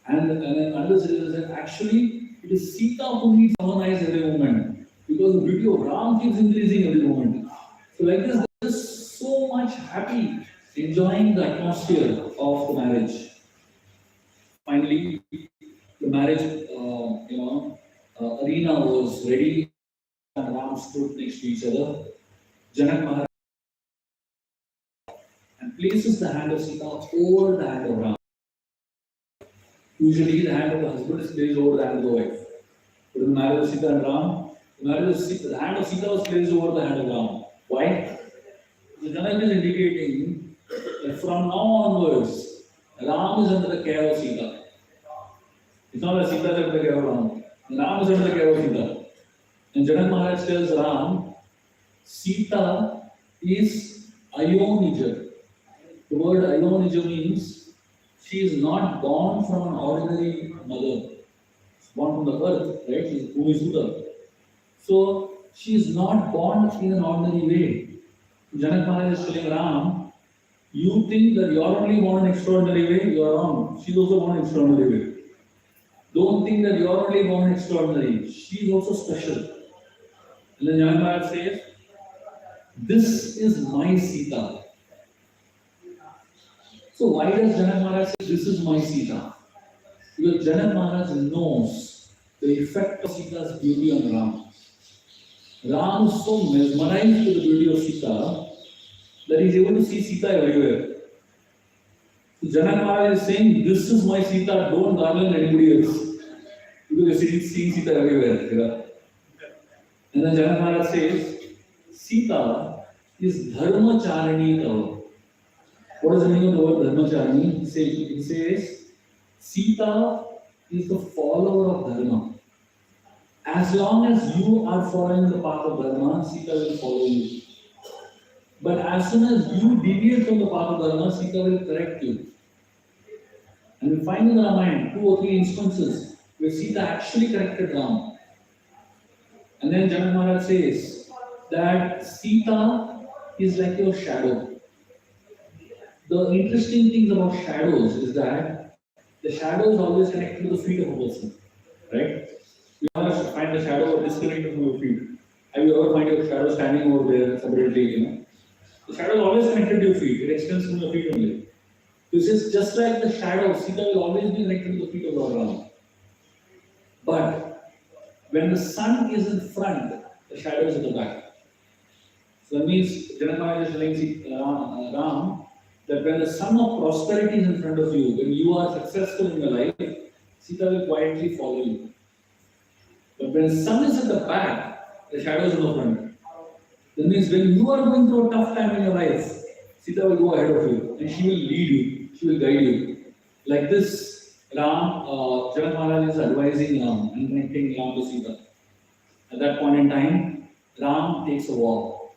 And another citizen said, actually, it is Sita who needs 1,000 eyes every moment. Because the beauty of Ram keeps increasing every moment. So like this, there is so much happy, enjoying the atmosphere of the marriage. Finally, the marriage, arena was ready. And Ram stood next to each other. Janak Maharaj and places the hand of Sita over the hand of Ram. Usually, the hand of the husband is placed over the hand of the wife. But in the marriage of Sita and Ram, the hand of Sita was placed over the hand of Ram. Why? The Janak is indicating that from now onwards, Ram is under the care of Sita. It's not that Sita is under the care of Ram. Ram is under the care of Sita. And Janak Maharaj tells Ram, Sita is Ayodhya. The word Ayodhya means she is not born from an ordinary mother. She's born from the earth, right? She is Bhumi. So she is not born in an ordinary way. Janak Maharaj is telling Ram, You think that you are only born in extraordinary way, you are wrong. She's also born in extraordinary way. Don't think that you are only born extraordinary. She is also special. And then Janak Maharaj says, this is my Sita. So why does Janak Maharaj say, this is my Sita? Because Janak Maharaj knows the effect of Sita's beauty on Ram. Ram is so mesmerized with the beauty of Sita that he is able to see Sita everywhere. So Janak Maharaj is saying, this is my Sita, don't garland anybody else. Because you see Sita everywhere. Yeah. And then Janak Maharaj says, Sita is Dharma Charini Tava. What does the meaning of the word Dharma Charini? He says, Sita is the follower of Dharma. As long as you are following the path of Dharma, Sita will follow you. But as soon as you deviate from the path of Dharma, Sita will correct you. And we find in the Ramayana 2 or 3 instances where Sita actually corrected Ram. And then Janak Maharaj says that Sita is like your shadow. The interesting thing about shadows is that the shadow is always connected to the feet of a person. Right? You always find the shadow disconnected from your feet. Have you ever find your shadow standing over there separately? The shadow is always connected to your feet. It extends from your feet only. This is just like the shadow. Sita will always be connected to the feet of Lord Ram. But when the sun is in front, the shadow is at the back. So that means Janak Maharaj is telling Ram that when the sun of prosperity is in front of you, when you are successful in your life, Sita will quietly follow you. But when the sun is at the back, the shadow is in the front. That means when you are going through a tough time in your life, Sita will go ahead of you and she will lead you, she will guide you. Like this, Janak Maharaj is advising Ram and connecting Ram to Sita. At that point in time, Ram takes a vow.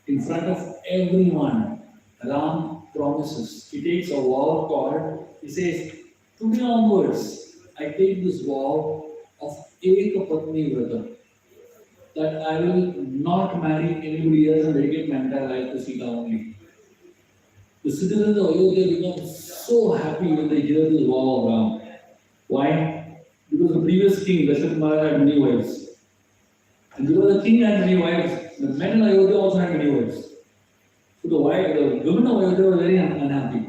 In front of everyone, Ram promises. He takes a vow called, he says, today onwards, I take this vow of Eka Patni Vrata, that I will not marry anybody else and dedicate my entire life to Sita only. The citizens of Ayodhya become so happy when they hear this vow of Ram. Why? Because the previous king, Dasharatha Maharaj, had many wives. And because the king had many wives, the men in Ayodhya also had many wives. So the women of Ayodhya were very unhappy.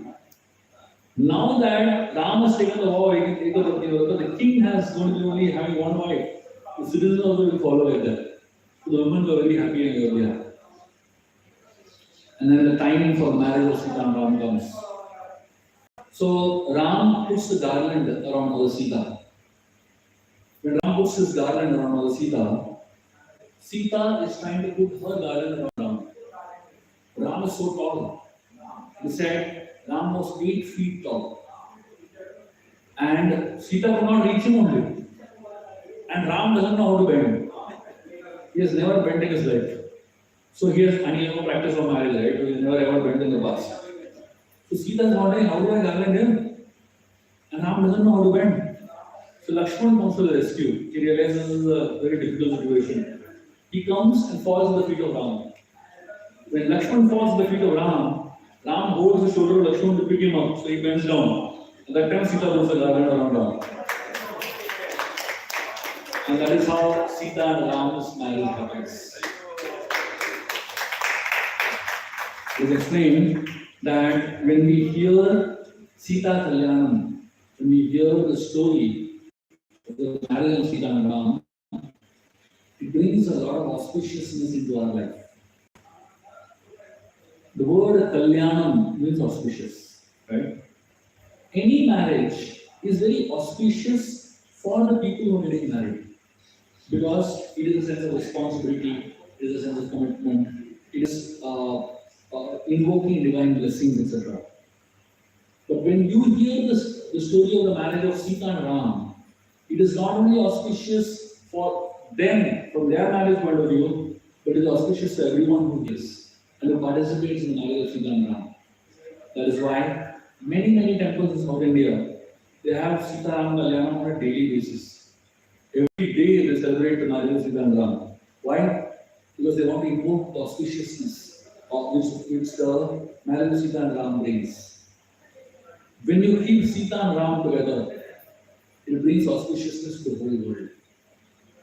Now that Ram has taken the vow, the king has going to be only having one wife. The citizens also will follow like that. So the women were very happy in Ayodhya. And then the timing for the marriage of Sita and Ram comes. So Ram puts the garland around Mother Sita. When Ram puts his garland around Mother Sita, Sita is trying to put her garland around Ram. Ram is so tall. He said Ram was 8 feet tall. And Sita could not reach him only. And Ram doesn't know how to bend. He has never bent in his life. So he has no practice of marriage, right? He has never ever bent in the past. So Sita is wondering, how do I garland him? And Ram doesn't know how to bend. So Lakshman comes to the rescue. He realizes this is a very difficult situation. He comes and falls at the feet of Ram. When Lakshman falls at the feet of Ram, Ram holds the shoulder of Lakshman to pick him up, so he bends down. At that time, Sita puts the garland around Ram. And that is how Sita and Ram's marriage happens. It is explained that when we hear Sita Kalyanam, when we hear the story of the marriage of Sita and Ram, it brings a lot of auspiciousness into our life. The word Kalyanam means auspicious, right? Any marriage is very auspicious for the people who are getting married because it is a sense of responsibility, it is a sense of commitment, it is invoking divine blessings, etc. But when you hear the story of the marriage of Sita and Ram, it is not only auspicious for them from their marriage point of view, but it is auspicious to everyone who hears and who participates in the marriage of Sita and Ram. That is why many temples in South India, they have Sita Ram Kalyanam on a daily basis. Every day they celebrate the marriage of Sita and Ram. Why? Because they want to invoke the auspiciousness which the marriage of Sita and Ram brings. When you keep Sita and Ram together, it brings auspiciousness to the whole world.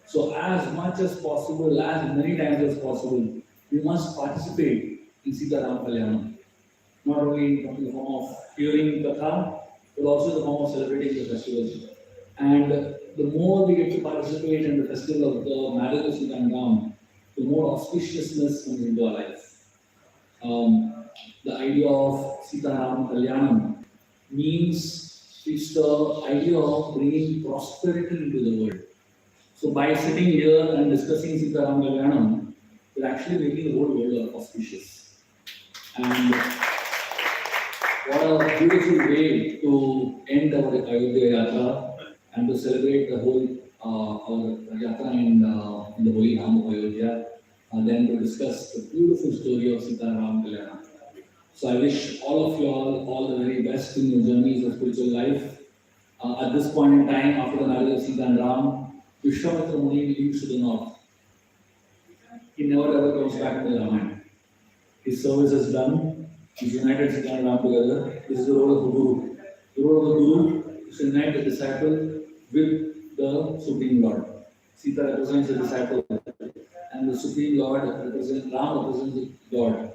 So as much as possible, as many times as possible, we must participate in Sita Ram Kalyanam. Not only in the form of hearing Katha, but also in the form of celebrating the festival. And the more we get to participate in the festival of the marriage of Sita and Ram, the more auspiciousness comes into our life. The idea of Sita Ram Kalyanam means it's the idea of bringing prosperity into the world. So by sitting here and discussing Sita Ram Kalyanam, we're actually making the whole world auspicious. And what a beautiful way to end our Ayodhya Yatra and to celebrate the whole our Yatra in the holy Ram of Ayodhya, and then to discuss the beautiful story of Sita Ram Kalyanam. So I wish all of you all the very best in your journeys of spiritual life. At this point in time, after the marriage of Sita and Ram, Vishwamitra Muni leaves to the north. He never ever comes back to the Ramayana. His service is done. He's united Sita and Ram together. This is the role of the Guru. The role of the Guru is to unite the disciple with the Supreme Lord. Sita represents the disciple, and the Supreme Lord represents Ram represents God.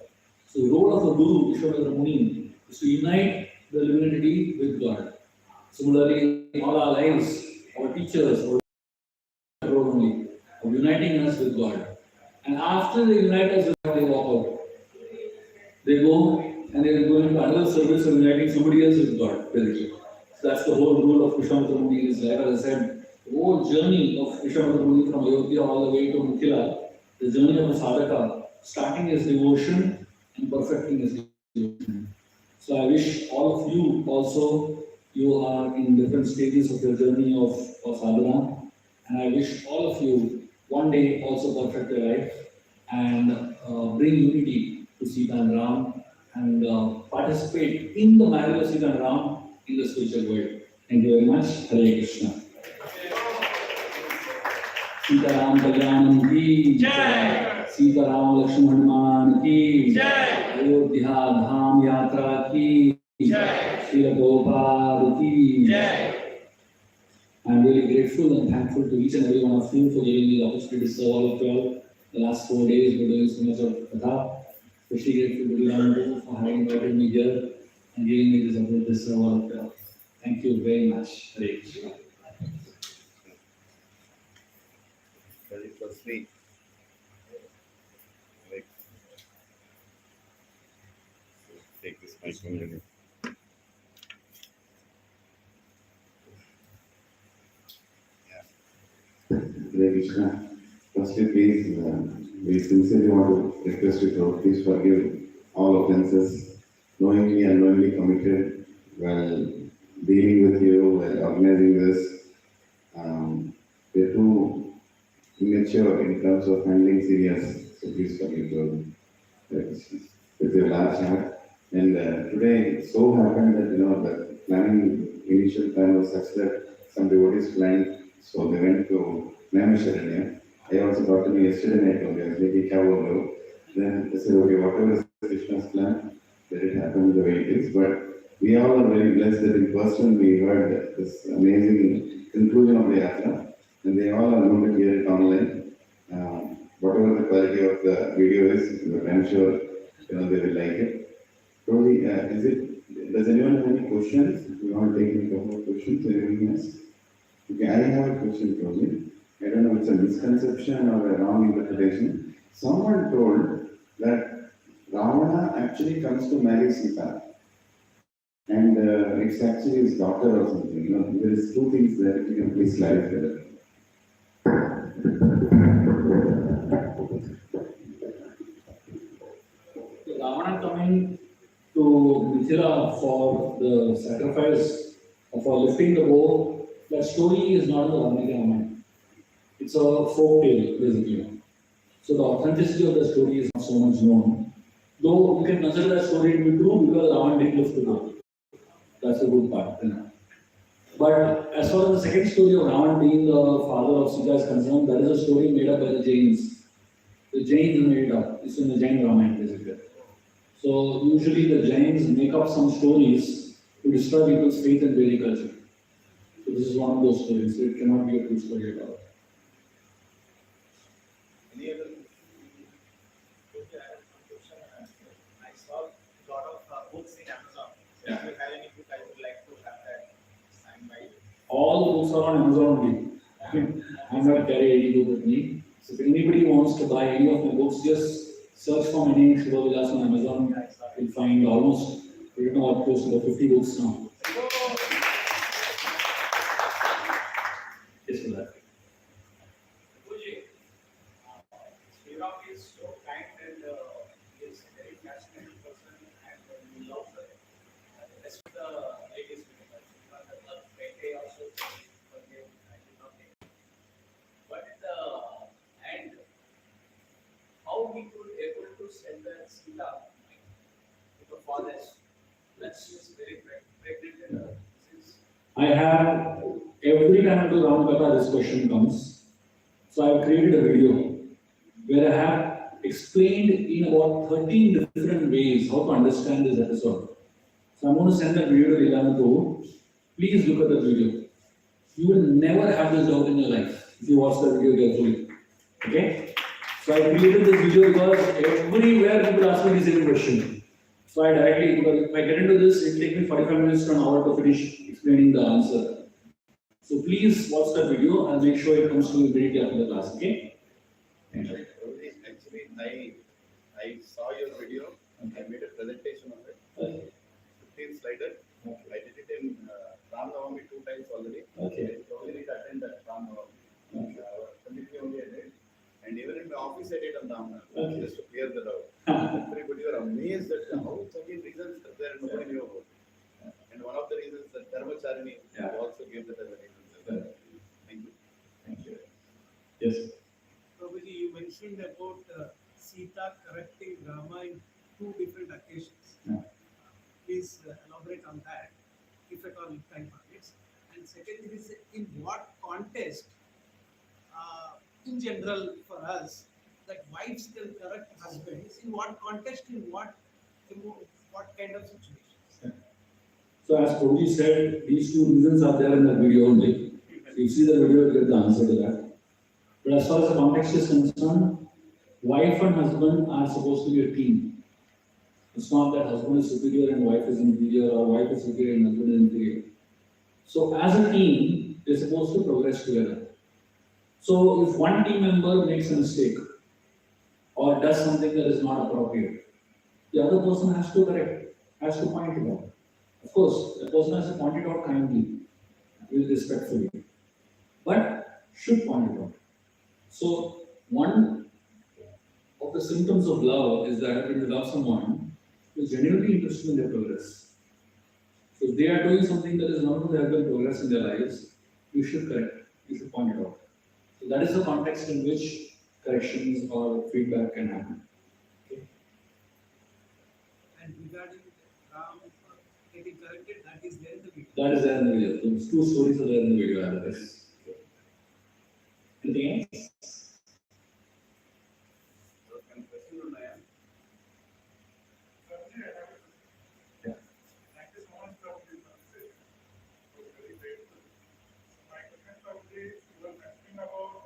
So the role of the Guru, Vishwamitra Muni, is to unite the divinity with God. Similarly, in all our lives, our teachers, our role only of uniting us with God. And after they unite us with God, they walk out. They go and they go into another service of uniting somebody else with God, basically. So that's the whole rule of Vishwamitra Muni in his life. As I said, the whole journey of Vishwamitra Muni from Ayodhya all the way to Mithila, the journey of a sadhaka, starting his devotion and perfecting his devotion. So I wish all of you also, you are in different stages of your journey of sadhana, and I wish all of you one day also perfect your life and bring unity to Sita and Ram and participate in the marriage of Sita and Ram in the spiritual world. Thank you very much. Hare Krishna. Sita Ram Kalyanam ki Jai. Sita Ram Lakshman Hanuman ki Jai. Ayodhya Dham Yatra ki Jai. Srila Prabhupada ki Jai. I'm really grateful and thankful to each and every one of you for giving me the opportunity to serve all of you all. The last 4 days we're doing so much of Katha. Especially grateful to Vilas for having invited me here and giving me this opportunity to serve all of you all. Thank you very much. Hare Krishna. Very firstly, take this mic from you. Hare Krishna. Firstly, please, we sincerely want to request you to please forgive all offenses, knowingly and unknowingly committed while dealing with you, while organizing this. We're too immature in terms of handling serious, so please forgive those. With your large heart. And today, it so happened that, the planning initial plan was such that some devotees planned, so they went to Naimisharanya. I also got to know yesterday night only, I was making Kavolo. Then they said, okay, whatever is Krishna's plan, let it happen the way it is. But we all are very blessed that in person we heard this amazing conclusion of the Yatra, and they all are going to hear it online. Whatever the quality of the video is, but I'm sure they will like it. Probably, does anyone have any questions? We want to take a couple of questions. Anyone else? Okay, I have a question probably. I don't know if it's a misconception or a wrong interpretation. Someone told that Ravana actually comes to marry Sita. And it's actually his daughter or something. There is two things there. If you can please clarify that. Ravana coming to Mithila for the sacrifice or for lifting the bow, that story is not in the Valmiki Ramayana. It's a folk tale, basically. So the authenticity of the story is not so much known. Though we can consider that story to be true because Ravana did lift the bow. That's the good part. But as far as the second story of Ravana being the father of Sita is concerned, that is a story made up by the Jains. The Jains made it up. It's in the Jain Ramayana, basically. So usually the Jains make up some stories to destroy people's faith and Vedic culture. So this is one of those stories. So it cannot be a true story at all. Any other? Okay, I have one question. I saw a lot of books in Amazon. So Yeah. if you have any book, I would like to have that signed by you. All the books are on Amazon only. I'm not carrying any book with me. So if anybody wants to buy any of my books, just search for my name, Shubha Vilas on Amazon. You'll find almost, close to 50 books now. Yes, for that. Prabhuji, Shriram is so kind and he is a very fascinating person and we love the rest of the ladies members. Even the birthday also birthday I did not take. But in the end, how he could able to send the Sita to the forest when she is very pregnant and since I have, every time I do Ramakatha, this question comes. So I've created a video where I have explained in about 13 different ways how to understand this episode. So I'm going to send that video to Ilana. Please look at the video. You will never have this doubt in your life if you watch the video carefully. Okay? So I created this video because everywhere people ask me the same question. So I directly, because if I get into this, it will take me 45 minutes to an hour to finish explaining the answer. So please watch that video and make sure it comes to you immediately after the class, okay? Thank you. Actually, I saw your video. I made a presentation of it. Okay. 15 slider. I did it in Ram Navami 2 times already. Okay. I only need to attend that Ram Navami. Okay. Committee only I did. And even in my office I did on Ram Navami, Okay. just to clear the doubt. Everybody were amazed at how 13 reasons that there nobody knew about. And one of the reasons that Dharmacharini also gave that as a reason. Thank you. Thank you. Yes. Prabhuji, you mentioned about Sita correcting Rama in two different occasions. Yeah. Please elaborate on that, if at all time permits. And second is, in what context, in general for us, that wives can correct husbands, in what context, in what kind of situations? So as Prabhuji said, these two reasons are there in the video only. So you see the video, you get the answer to that. But as far as the context is concerned, wife and husband are supposed to be a team. It's not that husband is superior and wife is inferior, or wife is superior and husband is inferior. So as a team, they're supposed to progress together. So if one team member makes a mistake or does something that is not appropriate, the other person has to correct, has to point it out. Of course, the person has to point it out kindly, respectfully, but should point it out. So one of the symptoms of love is that when you love someone, you're genuinely interested in their progress. So if they are doing something that is not going to help them progress in their lives, you should correct, you should point it out. So that is the context in which corrections or feedback can happen. Okay. And regarding Ram getting corrected, that is there in the video. That is there in the video. Those two stories are there in the video. Otherwise. Anything else? So, can question on that? Yeah. Thank you so much for this message. It was very grateful. So my question probably you were mentioning about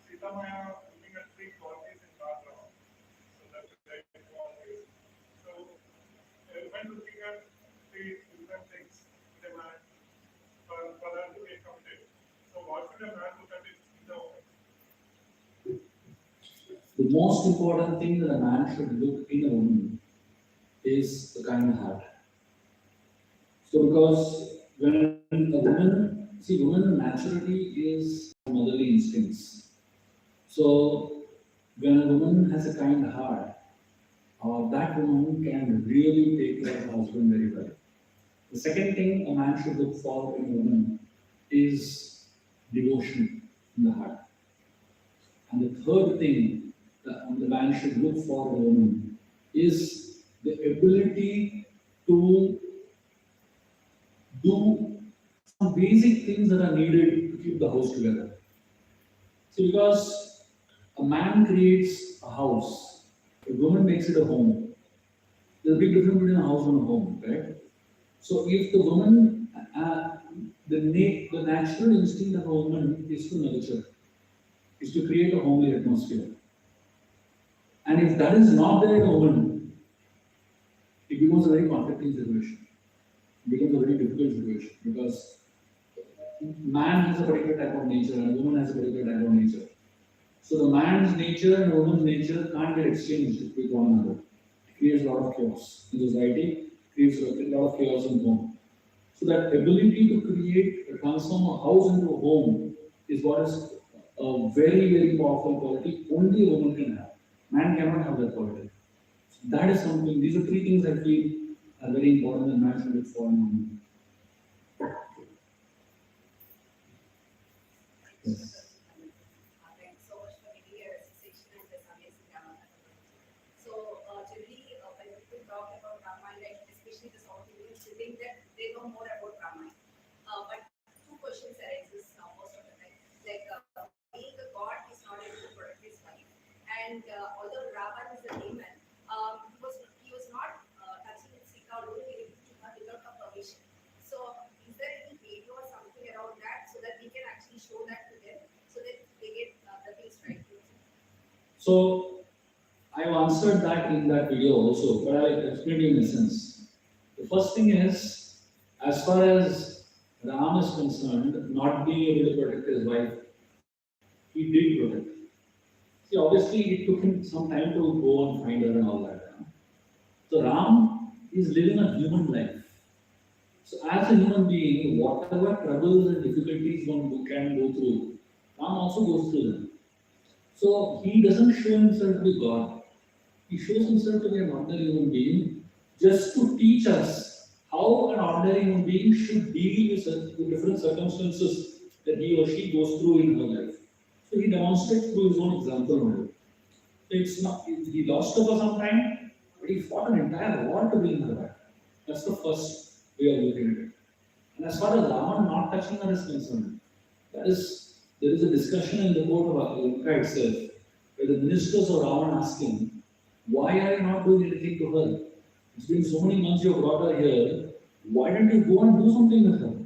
Sita Maya looking at three qualities in background. So that's the right qualities. So when looking at three different things in a man for her to get committed. So what should a man look at it in the way? The most important thing that a man should look in a woman is the kind heart. So because when a woman, see, woman naturally is motherly instincts. So when a woman has a kind heart, that woman can really take care of her husband very well. The second thing a man should look for in a woman is devotion in the heart. And the third thing that the man should look for in a woman is the ability to do some basic things that are needed to keep the house together. See, because a man creates a house, a woman makes it a home. There's a big difference between a house and a home, correct? So if the woman, the natural instinct of a woman is to nurture, is to create a homely atmosphere. And if that is not there in a woman, it becomes a very conflicting situation. It becomes a very difficult situation because man has a particular type of nature and woman has a particular type of nature. So the man's nature and woman's nature can't get exchanged with one another. It creates a lot of chaos in society, creates a lot of chaos in home. So that ability to create, transform a house into a home is what is a very, very powerful quality only a woman can have. Man cannot have that quality. So that is something, these are three things I feel are very important and man should look for in a woman. Yes. Thank you so much for giving your association and this amazing Ramayana. So, generally, when people talk about Ramayana, like especially the South Indians, they think that they know more about Ramayana. But two questions arises now most of the time. Like, being a god is not able to protect his wife, and although Ravan is a demon, he was not touching Sita or doing anything to her without her permission. So, is there any video or something around that so that we can actually show that to them so that they get the things right? So I've answered that in that video also, but I'll explain you in essence. The first thing is, as far as Ram is concerned, not being able to protect his wife, he did protect. See, obviously, it took him some time to go and find her and all that. So Ram is living a human life. So as a human being, whatever troubles and difficulties one can go through, Ram also goes through them. So he doesn't show himself to be God. He shows himself to be an ordinary human being just to teach us how an ordinary human being should deal with different circumstances that he or she goes through in her life. So he demonstrates through his own example model. So it's not, he lost her for some time, but he fought an entire war to bring her back. That's the first way of looking at it. And as far as Raman not touching her is concerned, there is a discussion in the court of Ayodhya itself, where the ministers of Raman ask him, why are you not doing anything to her? It's been so many months you have brought her here, why don't you go and do something with her?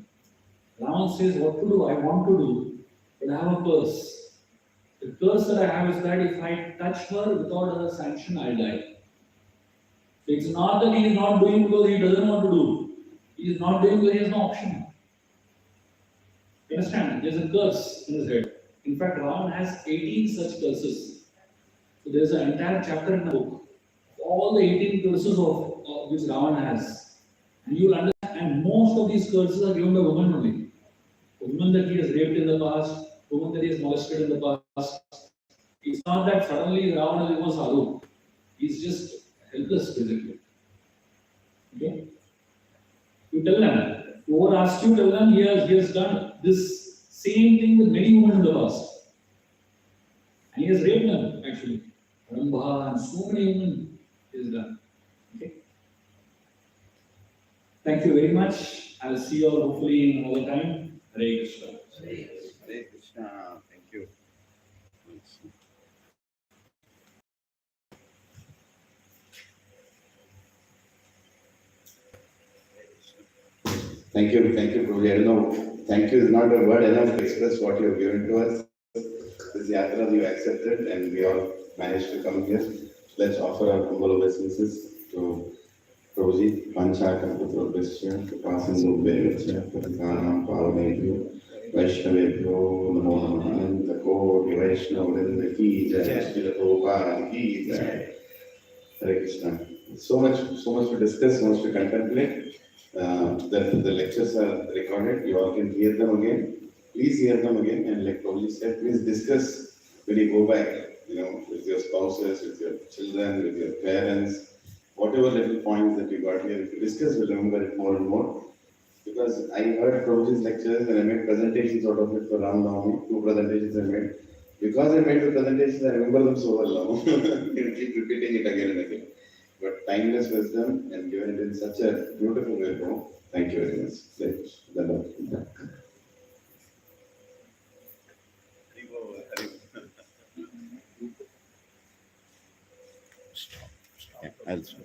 Raman says, what to do? I want to do, but I have a curse. The curse that I have is that if I touch her without her sanction, I'll die. So it's not that he is not doing because he doesn't want to do. He is not doing because he has no option. You understand? There's a curse in his head. In fact, Ravan has 18 such curses. So there's an entire chapter in the book of all the 18 curses of which Ravan has. And you will understand, and most of these curses are given by women only. The women that he has raped in the past, women that he has molested in the past. It's not that suddenly Ravana becomes sadhu. He's just helpless basically. Okay? You tell them, whoever asks you, tell them he has done this same thing with many women in the past. And he has raped them actually. Rambha and so many women he has done. Okay? Thank you very much. I'll see you all hopefully in another time. Hare Krishna. Hare Krishna. Thank you. Thank you, Prabhuji. I don't know, thank you is not a word enough to express what you have given to us. This Yatra you accepted and we all managed to come here. Let's offer our humble obeisances to Prabhuji. Panchakam Putrobhisya, Pasinubhevachya, Patikanam Pavanebhyo, Vaishnavebhyo, Namo Namaha, Anantako, Vaishnavrinda ki jai, Srila Prabhupada ki jai. Hare Krishna. So much to discuss, so much to contemplate. The lectures are recorded. You all can hear them again. Please hear them again, and like Prabhuji said, please discuss when you go back. With your spouses, with your children, with your parents, whatever little points that you got here. If you discuss, you'll remember it more and more. Because I heard Prabhuji's lectures and I made presentations out of it for Ram Navami. 2 presentations I made. Because I made the presentations, I remember them so well now. You keep repeating it again and again. But timeless wisdom and given it in such a beautiful way, bro. Thank you very much. I'll stop.